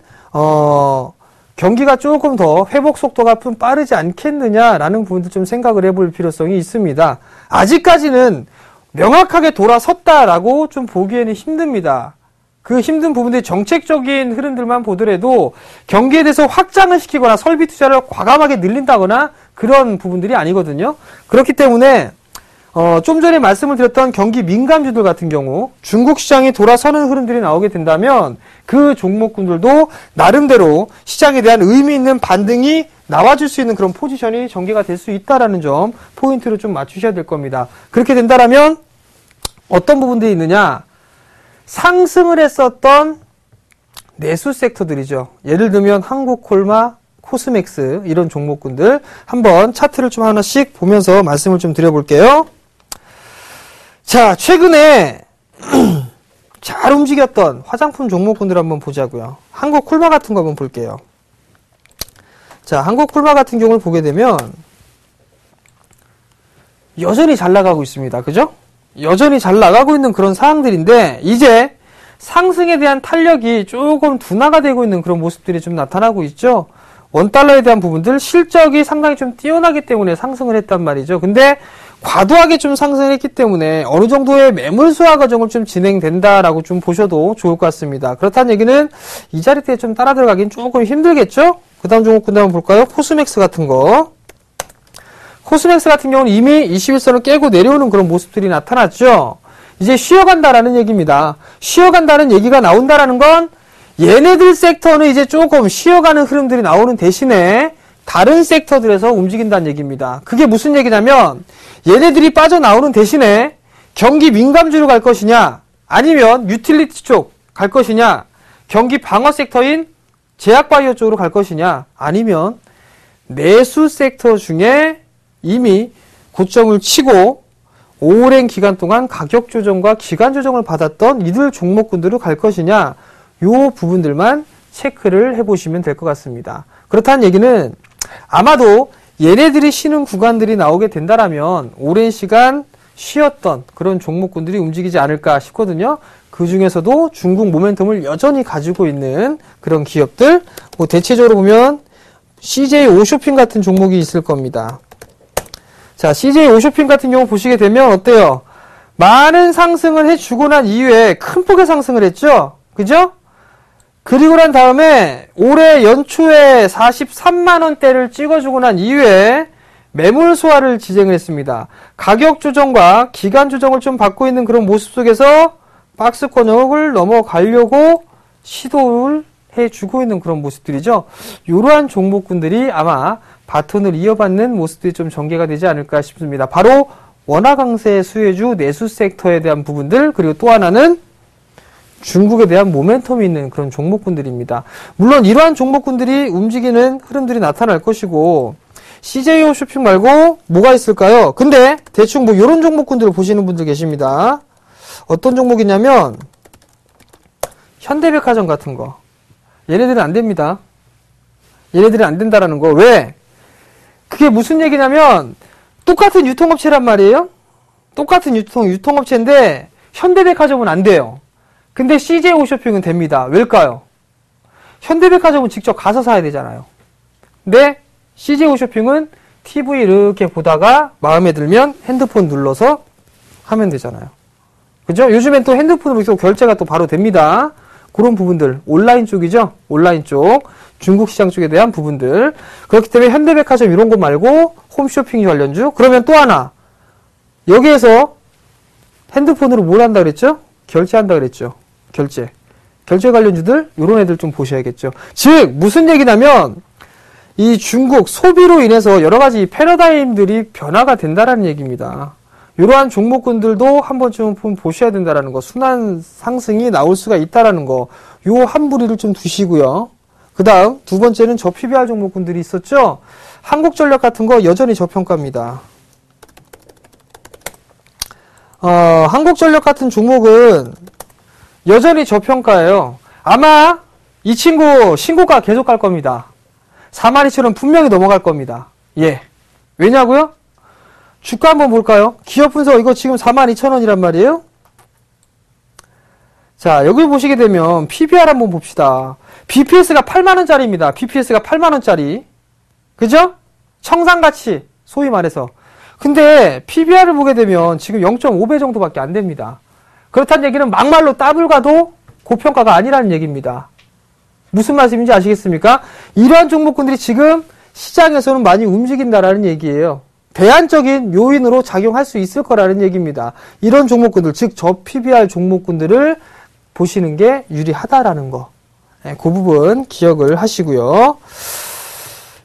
경기가 조금 더 회복 속도가 좀 빠르지 않겠느냐라는 부분도 좀 생각을 해볼 필요성이 있습니다. 아직까지는 명확하게 돌아섰다라고 좀 보기에는 힘듭니다. 그 힘든 부분들이 정책적인 흐름들만 보더라도 경기에 대해서 확장을 시키거나 설비 투자를 과감하게 늘린다거나 그런 부분들이 아니거든요. 그렇기 때문에 좀 전에 말씀을 드렸던 경기 민감주들 같은 경우 중국 시장이 돌아서는 흐름들이 나오게 된다면 그 종목군들도 나름대로 시장에 대한 의미 있는 반등이 나와줄 수 있는 그런 포지션이 전개가 될 수 있다는 점 포인트로 좀 맞추셔야 될 겁니다. 그렇게 된다면 어떤 부분들이 있느냐? 상승을 했었던 내수 섹터들이죠. 예를 들면 한국콜마, 코스맥스 이런 종목군들 한번 차트를 좀 하나씩 보면서 말씀을 좀 드려볼게요. 자, 최근에 잘 움직였던 화장품 종목군들 한번 보자고요. 한국콜마 같은 거 한번 볼게요. 자, 한국콜마 같은 경우를 보게 되면 여전히 잘 나가고 있습니다. 그죠? 여전히 잘 나가고 있는 그런 상황들인데 이제 상승에 대한 탄력이 조금 둔화가 되고 있는 그런 모습들이 좀 나타나고 있죠. 원달러에 대한 부분들 실적이 상당히 좀 뛰어나기 때문에 상승을 했단 말이죠. 근데 과도하게 좀 상승을 했기 때문에 어느 정도의 매물 수화 과정을 좀 진행된다라고 좀 보셔도 좋을 것 같습니다. 그렇다는 얘기는 이 자리대에 좀 따라 들어가긴 조금 힘들겠죠? 그 다음 종목군 한번 볼까요? 코스맥스 같은 거. 코스맥스 같은 경우는 이미 21선을 깨고 내려오는 그런 모습들이 나타났죠. 이제 쉬어간다라는 얘기입니다. 쉬어간다는 얘기가 나온다라는 건 얘네들 섹터는 이제 조금 쉬어가는 흐름들이 나오는 대신에 다른 섹터들에서 움직인다는 얘기입니다. 그게 무슨 얘기냐면 얘네들이 빠져나오는 대신에 경기 민감주로 갈 것이냐 아니면 유틸리티 쪽 갈 것이냐 경기 방어 섹터인 제약바이오 쪽으로 갈 것이냐 아니면 내수 sek터 중에 이미 고점을 치고 오랜 기간 동안 가격 조정과 기간 조정을 받았던 이들 종목군들로 갈 것이냐 요 부분들만 체크를 해보시면 될 것 같습니다. 그렇다는 얘기는 아마도 얘네들이 쉬는 구간들이 나오게 된다라면 오랜 시간 쉬었던 그런 종목군들이 움직이지 않을까 싶거든요. 그 중에서도 중국 모멘텀을 여전히 가지고 있는 그런 기업들 뭐 대체적으로 보면 CJ 오쇼핑 같은 종목이 있을 겁니다. 자, CJ 오쇼핑 같은 경우 보시게 되면 어때요? 많은 상승을 해주고 난 이후에 큰 폭의 상승을 했죠? 그죠? 그리고 난 다음에 올해 연초에 43만원대를 찍어주고 난 이후에 매물 소화를 진행을 했습니다. 가격 조정과 기간 조정을 좀 받고 있는 그런 모습 속에서 박스권역을 넘어가려고 시도를 해주고 있는 그런 모습들이죠. 이러한 종목군들이 아마 바톤을 이어받는 모습들이 좀 전개가 되지 않을까 싶습니다. 바로 원화 강세 수혜주 내수 섹터에 대한 부분들 그리고 또 하나는 중국에 대한 모멘텀이 있는 그런 종목군들입니다. 물론 이러한 종목군들이 움직이는 흐름들이 나타날 것이고 CJ 쇼핑 말고 뭐가 있을까요? 근데 대충 뭐 이런 종목군들을 보시는 분들 계십니다. 어떤 종목이냐면 현대백화점 같은 거. 얘네들은 안 됩니다. 얘네들은 안 된다라는 거. 왜? 그게 무슨 얘기냐면 똑같은 유통업체란 말이에요. 똑같은 유통업체인데 현대백화점은 안 돼요. 근데 CJ 홈쇼핑은 됩니다. 왜일까요? 현대백화점은 직접 가서 사야 되잖아요. 근데 CJ 홈쇼핑은 TV 이렇게 보다가 마음에 들면 핸드폰 눌러서 하면 되잖아요. 그죠? 요즘엔 또 핸드폰으로 또 결제가 또 바로 됩니다. 그런 부분들, 온라인 쪽이죠? 온라인 쪽, 중국 시장 쪽에 대한 부분들. 그렇기 때문에 현대백화점 이런 거 말고 홈쇼핑 관련주. 그러면 또 하나, 여기에서 핸드폰으로 뭘 한다 그랬죠? 결제한다 그랬죠? 결제 관련주들, 요런 애들 좀 보셔야겠죠. 즉, 무슨 얘기냐면, 이 중국 소비로 인해서 여러 가지 패러다임들이 변화가 된다라는 얘기입니다. 이러한 종목군들도 한 번쯤 보셔야 된다라는 거, 순환 상승이 나올 수가 있다라는 거, 요 한 부리를 좀 두시고요. 그 다음, 두 번째는 저PBR 종목군들이 있었죠? 한국전력 같은 거 여전히 저평가입니다. 한국전력 같은 종목은 여전히 저평가예요. 아마 이 친구 신고가 계속 갈 겁니다. 42,000원 분명히 넘어갈 겁니다. 예. 왜냐고요? 주가 한번 볼까요? 기업 분석 이거 지금 42,000원이란 말이에요. 자, 여기 보시게 되면 PBR 한번 봅시다. BPS가 8만원짜리입니다. BPS가 8만원짜리. 그죠? 청산가치, 소위 말해서. 근데 PBR을 보게 되면 지금 0.5배 정도밖에 안 됩니다. 그렇다는 얘기는 막말로 더블 가도 고평가가 아니라는 얘기입니다. 무슨 말씀인지 아시겠습니까? 이러한 종목군들이 지금 시장에서는 많이 움직인다라는 얘기예요. 대안적인 요인으로 작용할 수 있을 거라는 얘기입니다. 이런 종목군들, 즉 저PBR 종목군들을 보시는 게 유리하다라는 거. 네, 그 부분 기억을 하시고요.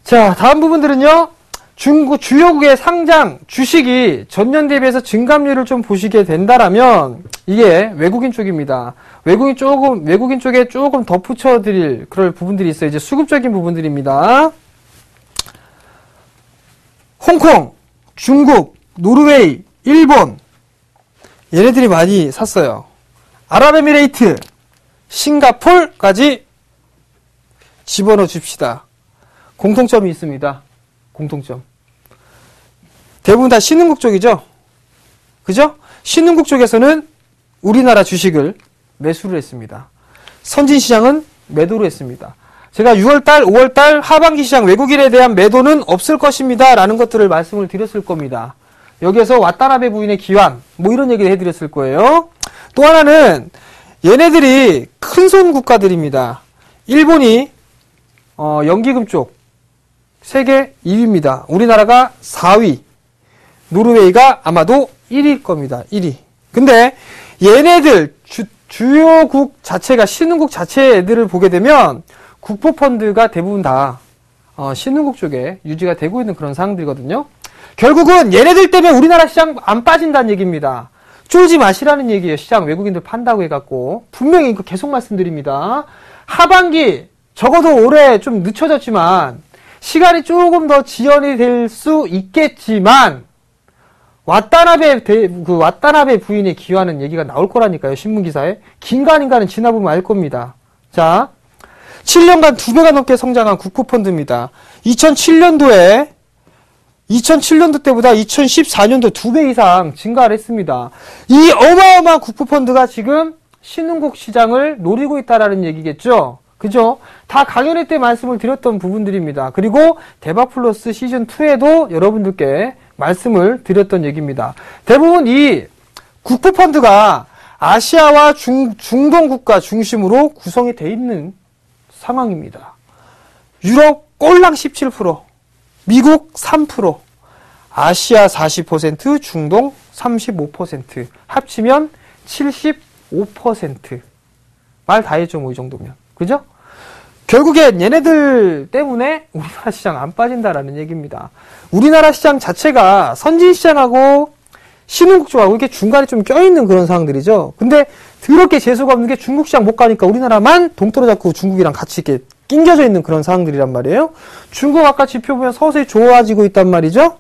자, 다음 부분들은요. 주요국의 상장 주식이 전년 대비해서 증감률을 좀 보시게 된다라면 이게 외국인 쪽입니다. 외국인 쪽에 조금 덧붙여 드릴 그럴 부분들이 있어요. 이제 수급적인 부분들입니다. 홍콩, 중국, 노르웨이, 일본 얘네들이 많이 샀어요. 아랍에미레이트, 싱가폴까지 집어넣어 줍시다. 공통점이 있습니다. 공통점. 대부분 다 신흥국 쪽이죠? 그죠? 신흥국 쪽에서는 우리나라 주식을 매수를 했습니다. 선진시장은 매도를 했습니다. 제가 6월달, 5월달 하반기 시장 외국인에 대한 매도는 없을 것입니다. 라는 것들을 말씀을 드렸을 겁니다. 여기에서 와타나베 부인의 기환, 뭐 이런 얘기를 해드렸을 거예요. 또 하나는 얘네들이 큰손 국가들입니다. 일본이 연기금 쪽 세계 2위입니다. 우리나라가 4위. 노르웨이가 아마도 1위일 겁니다. 1위. 근데 얘네들 주요국 자체가 신흥국 자체의 애들을 보게 되면 국부펀드가 대부분 다 신흥국 쪽에 유지가 되고 있는 그런 상황들이거든요. 결국은 얘네들 때문에 우리나라 시장 안 빠진다는 얘기입니다. 쫄지 마시라는 얘기예요. 시장 외국인들 판다고 해갖고. 분명히 이거 계속 말씀드립니다. 하반기 적어도 올해 좀 늦춰졌지만 시간이 조금 더 지연이 될 수 있겠지만 와타나베 부인의 기화는 얘기가 나올 거라니까요. 신문기사에. 긴가민가는 지나보면 알 겁니다. 자, 7년간 2배가 넘게 성장한 국부펀드입니다. 2007년도 때보다 2014년도 2배 이상 증가를 했습니다. 이 어마어마한 국부펀드가 지금 신흥국 시장을 노리고 있다라는 얘기겠죠. 그죠? 다 강연회 때 말씀을 드렸던 부분들입니다. 그리고 대박플러스 시즌2에도 여러분들께 말씀을 드렸던 얘기입니다. 대부분 이 국부펀드가 아시아와 중동 국가 중심으로 구성이 되어 있는 상황입니다. 유럽 꼴랑 17%, 미국 3%, 아시아 40%, 중동 35%, 합치면 75%. 말 다 했죠, 뭐 이 정도면. 그죠? 결국엔 얘네들 때문에 우리나라 시장 안 빠진다라는 얘기입니다. 우리나라 시장 자체가 선진시장하고 신흥국 쪽하고 이렇게 중간에 좀 껴있는 그런 상황들이죠. 근데 더럽게 재수가 없는 게 중국 시장 못 가니까 우리나라만 동떨어 잡고 중국이랑 같이 이렇게 낑겨져 있는 그런 상황들이란 말이에요. 중국 아까 지표 보면 서서히 좋아지고 있단 말이죠.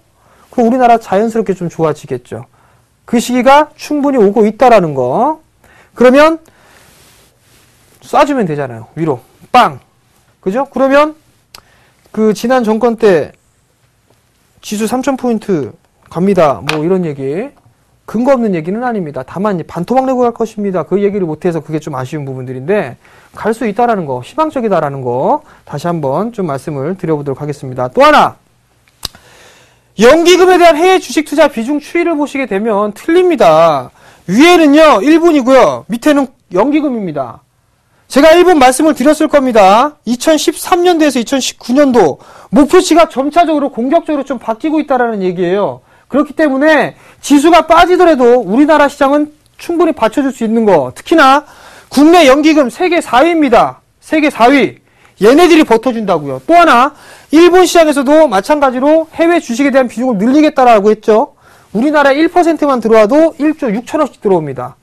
그럼 우리나라 자연스럽게 좀 좋아지겠죠. 그 시기가 충분히 오고 있다라는 거. 그러면 쏴주면 되잖아요. 위로. 빵. 그죠? 그러면 그 지난 정권 때 지수 3,000포인트 갑니다. 뭐 이런 얘기. 근거 없는 얘기는 아닙니다. 다만 반토막 내고 갈 것입니다. 그 얘기를 못해서 그게 좀 아쉬운 부분들인데 갈 수 있다라는 거, 희망적이다라는 거 다시 한번 좀 말씀을 드려보도록 하겠습니다. 또 하나. 연기금에 대한 해외 주식 투자 비중 추이를 보시게 되면 틀립니다. 위에는요, 일본이고요. 밑에는 연기금입니다. 제가 일본 말씀을 드렸을 겁니다. 2013년도에서 2019년도 목표치가 점차적으로 공격적으로 좀 바뀌고 있다라는 얘기예요. 그렇기 때문에 지수가 빠지더라도 우리나라 시장은 충분히 받쳐줄 수 있는 거. 특히나 국내 연기금 세계 4위입니다. 세계 4위. 얘네들이 버텨준다고요. 또 하나 일본 시장에서도 마찬가지로 해외 주식에 대한 비중을 늘리겠다라고 했죠. 우리나라 1%만 들어와도 1조 6천억씩 들어옵니다.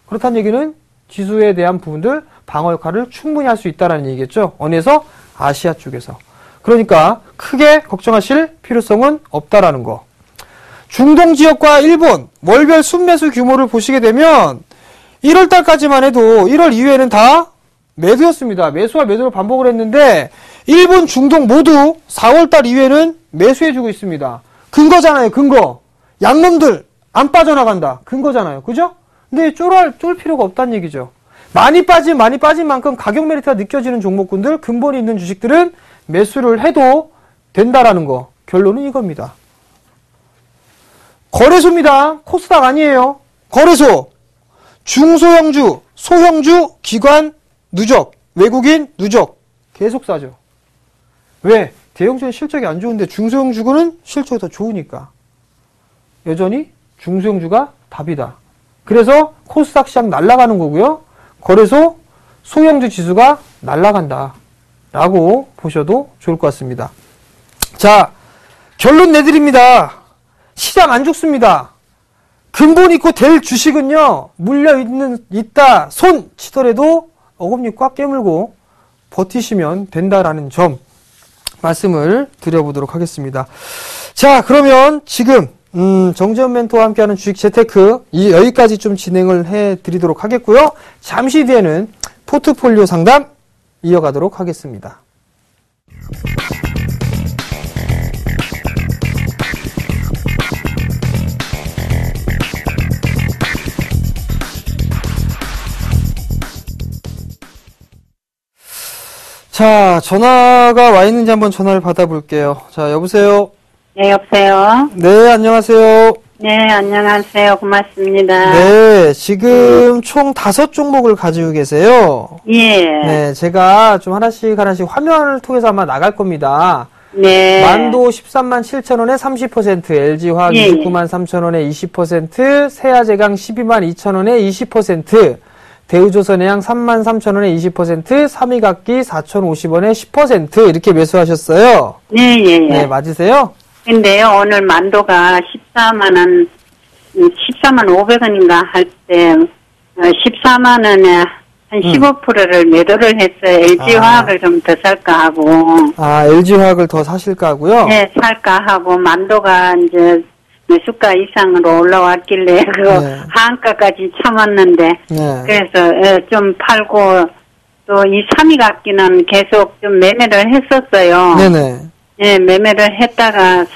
그렇다는 얘기는 지수에 대한 부분들 방어 역할을 충분히 할 수 있다는 얘기겠죠. 어디에서? 아시아 쪽에서. 그러니까 크게 걱정하실 필요성은 없다라는 거. 중동 지역과 일본 월별 순매수 규모를 보시게 되면 1월 달까지만 해도 1월 이후에는 다 매수였습니다. 매수와 매도를 반복을 했는데 일본, 중동 모두 4월달 이후에는 매수해주고 있습니다. 근거잖아요. 근거. 양놈들 안 빠져나간다. 근거잖아요. 그죠? 근데 쫄 필요가 없다는 얘기죠. 많이 빠진 만큼 가격 메리트가 느껴지는 종목군들, 근본이 있는 주식들은 매수를 해도 된다라는 거. 결론은 이겁니다. 거래소입니다. 코스닥 아니에요. 거래소. 중소형주, 소형주, 기관, 누적, 외국인, 누적. 계속 싸죠. 왜? 대형주는 실적이 안 좋은데 중소형주는 실적이 더 좋으니까. 여전히 중소형주가 답이다. 그래서 코스닥 시장 날아가는 거고요. 거래소, 소형주 지수가 날아간다. 라고 보셔도 좋을 것 같습니다. 자, 결론 내드립니다. 시장 안 죽습니다. 근본 있고 될 주식은요, 있다, 손 치더라도 어금니 꽉 깨물고 버티시면 된다라는 점 말씀을 드려보도록 하겠습니다. 자, 그러면 지금, 정재훈 멘토와 함께하는 주식 재테크, 여기까지 좀 진행을 해 드리도록 하겠고요. 잠시 뒤에는 포트폴리오 상담 이어가도록 하겠습니다. 자, 전화가 와 있는지 한번 전화를 받아볼게요. 자, 여보세요?
네, 여보세요?
네, 안녕하세요.
네, 안녕하세요. 고맙습니다.
네, 지금 총 5종목을 가지고 계세요.
예.
네, 제가 좀 하나씩 화면을 통해서 아마 나갈 겁니다.
네.
만도 13만 7천원에 30%, LG화학
예.
29만 3천원에 20%, 세아제강 12만 2천원에 20%, 대우조선해양 3만 3천원에 20%, 삼위각기 4,050원에 10% 이렇게 매수하셨어요.
네, 예, 예.
네, 맞으세요?
근데요, 오늘 만도가 14만 500원인가 할 때, 14만 원에 한 15%를 매도를 했어요. LG화학을 좀 더 살까 하고.
아, LG화학을 더 사실까 하고요?
네, 살까 하고, 만도가 이제 매수가 이상으로 올라왔길래, 그거
네.
하한가까지 참았는데,
네.
그래서 좀 팔고, 또 이 삼위각기는 계속 좀 매매를 했었어요.
네네.
네, 매매를 했다가,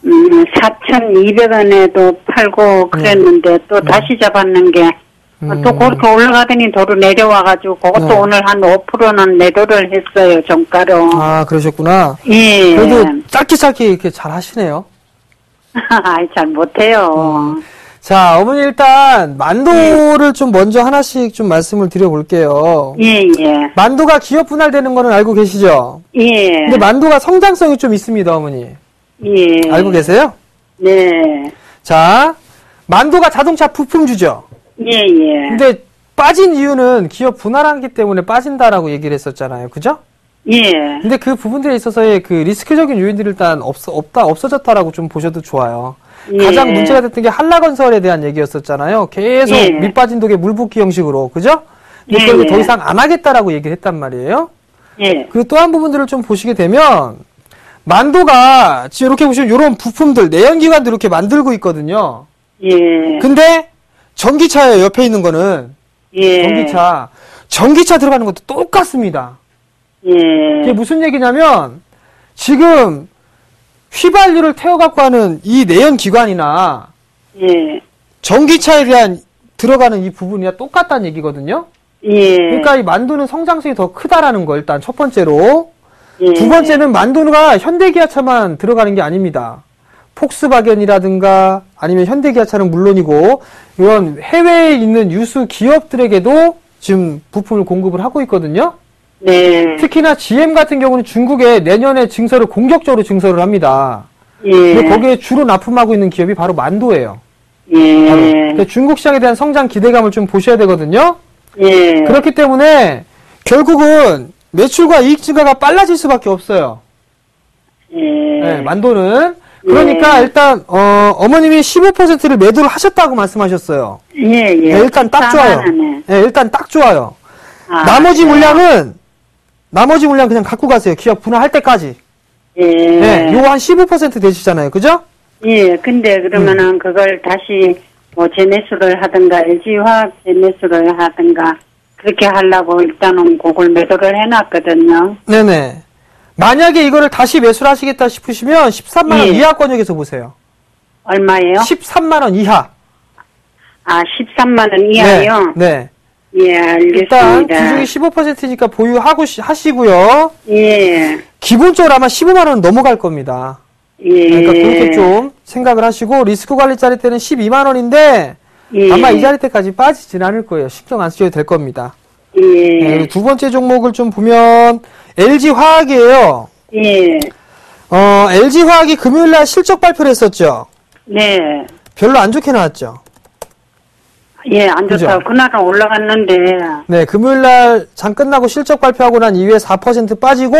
4,200원에도 팔고 그랬는데, 또 다시 잡았는 게, 또 그렇게 올라가더니 도로 내려와가지고, 그것도
네.
오늘 한 5%는 매도를 했어요, 정가로.
아, 그러셨구나.
예.
그래도 짧게 이렇게 잘 하시네요.
아이, 잘 못해요.
자, 어머니 일단 만도를 좀 먼저 하나씩 좀 말씀을 드려볼게요.
예, 예.
만도가 기업 분할되는 거는 알고 계시죠?
예.
근데 만도가 성장성이 좀 있습니다, 어머니.
예.
알고 계세요?
네.
자, 만도가 자동차 부품주죠?
예, 예.
근데 빠진 이유는 기업 분할하기 때문에 빠진다라고 얘기를 했었잖아요. 그죠?
예.
근데 그 부분들에 있어서의 그 리스크적인 요인들이 일단 없어졌다라고 좀 보셔도 좋아요.
예.
가장 문제가 됐던 게 한라건설에 대한 얘기였었잖아요. 계속
예.
밑빠진 독에 물 붓기 형식으로. 그죠?
예,
그걸
예.
더 이상 안 하겠다라고 얘기를 했단 말이에요.
예.
그리고 또 한 부분들을 좀 보시게 되면 만도가 지금 이렇게 보시면 이런 부품들 내연기관도 이렇게 만들고 있거든요.
예.
근데 전기차예요. 옆에 있는 거는
예.
전기차 들어가는 것도 똑같습니다.
예.
이게 무슨 얘기냐면 지금 휘발유를 태워갖고 하는 이 내연기관이나
예.
전기차에 대한 들어가는 이 부분이야 똑같다는 얘기거든요.
예.
그러니까 이 만도는 성장성이 더 크다라는 거 일단 첫 번째로.
예.
두 번째는 만도가 현대기아차만 들어가는 게 아닙니다. 폭스바겐이라든가 아니면 현대기아차는 물론이고 이런 해외에 있는 유수 기업들에게도 지금 부품을 공급을 하고 있거든요.
네.
특히나 GM 같은 경우는 중국에 내년에 증설을 공격적으로 증설을 합니다.
예.
근데 거기에 주로 납품하고 있는 기업이 바로 만도예요.
예.
그러니까 중국 시장에 대한 성장 기대감을 좀 보셔야 되거든요.
예.
그렇기 때문에 결국은 매출과 이익 증가가 빨라질 수밖에 없어요.
예.
네, 만도는. 그러니까 일단 어머님이 15%를 매도를 하셨다고 말씀하셨어요.
예, 예.
네, 일단 딱 좋아요. 네, 일단 딱 좋아요.
아,
나머지
그래요?
물량 그냥 갖고 가세요. 기업 분할할 때까지.
예.
네, 요거 한 15% 되시잖아요. 그죠?
예, 근데 그러면은 그걸 다시 뭐 재매수를 하든가 LG화학 재매수를 하든가 그렇게 하려고 일단은 그걸 매도를 해놨거든요.
네네. 만약에 이거를 다시 매수를 하시겠다 싶으시면 13만 원
예.
이하 권역에서 보세요.
얼마예요?
13만 원 이하.
아, 13만 원 이하요?
네.
예,
일단
알겠습니다.
비중이 15%니까 보유하고 하시고요.
예,
기본적으로 아마 15만 원 넘어갈 겁니다.
예.
그러니까 그렇게 좀 생각을 하시고 리스크 관리 자리 때는 12만 원인데
예.
아마 이 자리 때까지 빠지진 않을 거예요. 신경 안 쓰셔도 될 겁니다.
예.
네, 두 번째 종목을 좀 보면 LG화학이에요.
예.
LG화학이 금요일날 실적 발표를 했었죠.
네.
별로 안 좋게 나왔죠.
예, 안 좋다.
그죠?
그날은 올라갔는데,
네, 금요일날 장 끝나고 실적 발표하고 난 이후에 4% 빠지고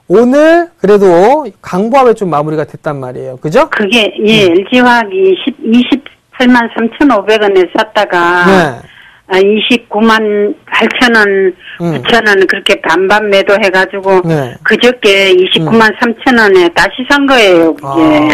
오늘 그래도 강보합에 좀 마무리가 됐단 말이에요. 그죠?
그게, 예, LG화학이 28만 3,500원에 샀다가,
네.
29만 8천원, 9천원 그렇게 반반 매도해가지고,
네.
그저께 29만 3천원에 다시 산 거예요, 그게.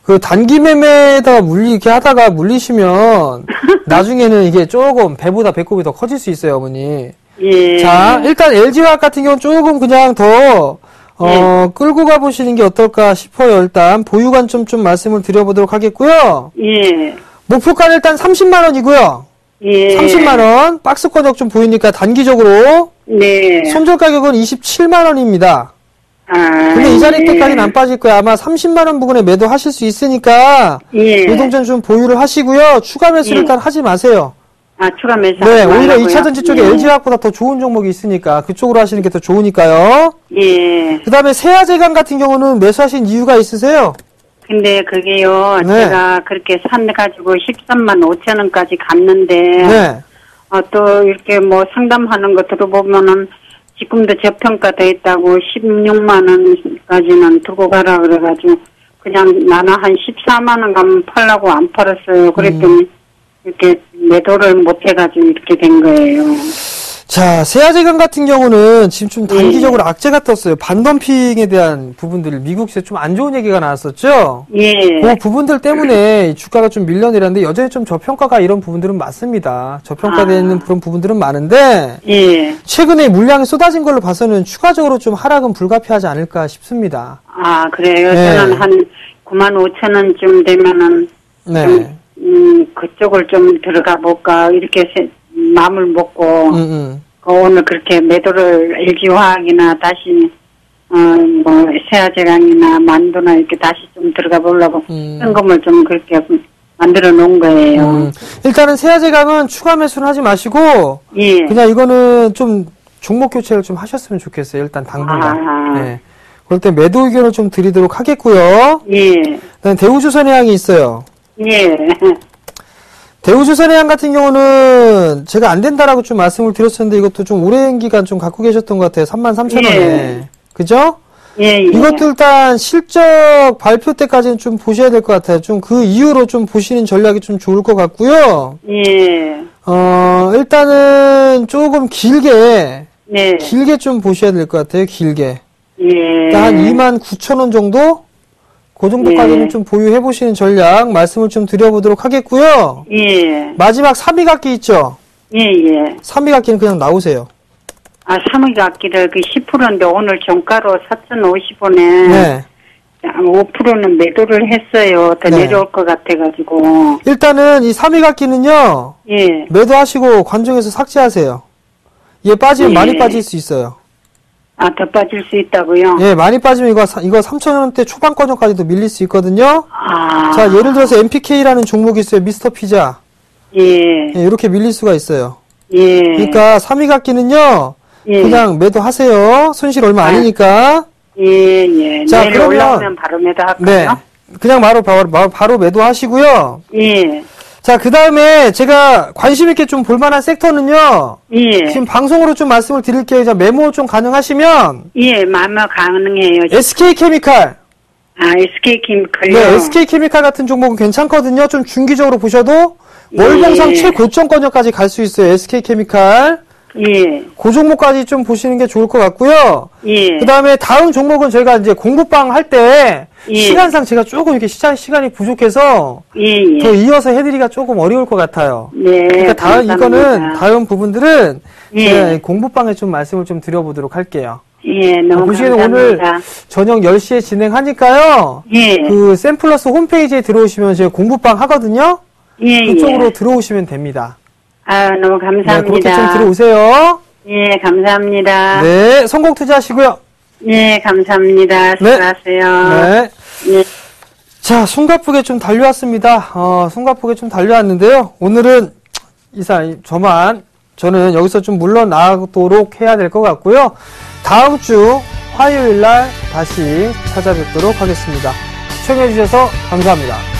그 단기 매매에다가 이렇게 하다가 물리시면 나중에는 이게 조금 배보다 배꼽이 더 커질 수 있어요, 어머니.
예.
자, 일단 LG화학 같은 경우는 조금 그냥 더
예.
끌고 가보시는 게 어떨까 싶어요. 일단 보유 관점 좀 말씀을 드려보도록 하겠고요.
예.
목표가는 일단 30만 원이고요.
예.
30만 원 박스 권역 좀 보이니까 단기적으로
네.
손절 가격은 27만 원입니다.
아.
근데 이 자리
예.
때까지는 안 빠질 거예요. 아마 30만 원 부근에 매도하실 수 있으니까
예.
유동전 좀 보유를 하시고요. 추가 매수를
예.
일단 하지 마세요.
아, 추가 매수.
네, 오히려
말라고요?
2차전지 쪽에
예.
LG화학보다 더 좋은 종목이 있으니까 그쪽으로 하시는 게 더 좋으니까요.
예.
그 다음에 세아제강 같은 경우는 매수하신 이유가 있으세요?
근데 그게요,
네.
제가 그렇게 산가지고 13만 5천 원까지 갔는데,
네.
또 이렇게 뭐 상담하는 거 들어보면은 지금도 저평가돼 있다고 16만 원까지는 두고 가라 그래가지고, 그냥 나는 한 14만 원 가면 팔라고 안 팔았어요. 그랬더니 이렇게 매도를 못 해가지고 이렇게 된 거예요.
자, 세아제강 같은 경우는 지금 좀 단기적으로 악재가 떴어요. 반덤핑에 대한 부분들, 미국에서 좀 안 좋은 얘기가 나왔었죠?
예.
그 부분들 때문에 주가가 좀 밀려내렸는데 여전히 좀 저평가가 이런 부분들은 맞습니다. 저평가되어 있는 그런 부분들은 많은데
예.
최근에 물량이 쏟아진 걸로 봐서는 추가적으로 좀 하락은 불가피하지 않을까 싶습니다.
아, 그래요?
네.
저는 한 9만 5천 원쯤 되면은,
네.
그쪽을 좀 들어가 볼까, 이렇게 마음을 먹고, 오늘 그렇게 매도를 LG화학이나 다시, 세아제강이나 만두나 이렇게 다시 좀 들어가 보려고, 현금을 좀 그렇게 만들어 놓은 거예요.
일단은 세아제강은 추가 매수는 하지 마시고,
예.
그냥 이거는 좀 종목 교체를 좀 하셨으면 좋겠어요. 일단 당분간.
아.
네. 그럴 때 매도 의견을 좀 드리도록 하겠고요.
예.
그다음에 대우조선해양이 있어요.
예.
대우조선해양 같은 경우는 제가 안 된다라고 좀 말씀을 드렸었는데 이것도 좀 오랜 기간 좀 갖고 계셨던 것 같아요. 33,000원에.
예.
그죠?
예.
이것도 일단 실적 발표 때까지는 좀 보셔야 될 것 같아요. 좀 그 이후로 좀 보시는 전략이 좀 좋을 것 같고요.
예.
일단은 조금 길게
네.
좀 보셔야 될 것 같아요. 길게.
예.
한 29,000원 정도? 그 정도까지는
예.
좀 보유해 보시는 전략 말씀을 좀 드려보도록 하겠고요.
예.
마지막 3위각기 있죠?
예, 예.
3위각기는 그냥 나오세요.
아, 3위 악기를 그 10%인데 오늘 종가로 4,050원에
네.
5%는 매도를 했어요. 더
네.
내려올 것 같아가지고.
일단은 이 3위각기는요.
예.
매도하시고 관중에서 삭제하세요. 얘 빠지면
예.
많이 빠질 수 있어요.
아, 더 빠질 수 있다고요?
예, 많이 빠지면 이거 3,000원대 초반 권역까지도 밀릴 수 있거든요.
아.
자, 예를 들어서 MPK라는 종목이 있어요. 미스터 피자.
예.
예, 이렇게 밀릴 수가 있어요.
예.
그러니까 3위각기는요.
예.
그냥 매도하세요. 손실 얼마 아니니까.
예, 예.
자,
내일
그러면-
올라오면 바로 매도할까요?
네. 그냥 바로 매도하시고요.
예.
자, 그 다음에 제가 관심있게 좀 볼만한 섹터는요.
예.
지금 방송으로 좀 말씀을 드릴게요. 자, 메모 좀 가능하시면
예, 마음에 가능해요.
SK케미칼.
아, SK케미칼요?
네, SK케미칼 같은 종목은 괜찮거든요. 좀 중기적으로 보셔도 월봉상
예.
최고점 권역까지 갈 수 있어요. SK케미칼.
예.
그 종목까지 좀 보시는 게 좋을 것 같고요.
예.
그 다음에 다음 종목은 저희가 이제 공부방 할 때
예.
시간상 제가 조금 이렇게 시간이 부족해서
예.
더 이어서 해드리기가 조금 어려울 것 같아요.
네.
그러니까
감사합니다.
다음 부분들은
예.
제가 공부방에 좀 말씀을 좀 드려보도록 할게요.
예, 너무
보시기에는
감사합니다.
오늘 저녁 10시에 진행하니까요.
예.
그 샘플러스 홈페이지에 들어오시면 제가 공부방 하거든요.
예,
그쪽으로
예.
들어오시면 됩니다.
아, 너무
네,
감사합니다.
그렇게 좀 들어오세요.
예, 감사합니다.
네, 성공 투자하시고요.
예, 감사합니다. 수고하세요.
네.
예.
자, 숨가쁘게 좀 달려왔습니다. 숨가쁘게 좀 달려왔는데요. 오늘은 저는 여기서 좀 물러나도록 해야 될 것 같고요. 다음 주 화요일 날 다시 찾아뵙도록 하겠습니다. 시청해주셔서 감사합니다.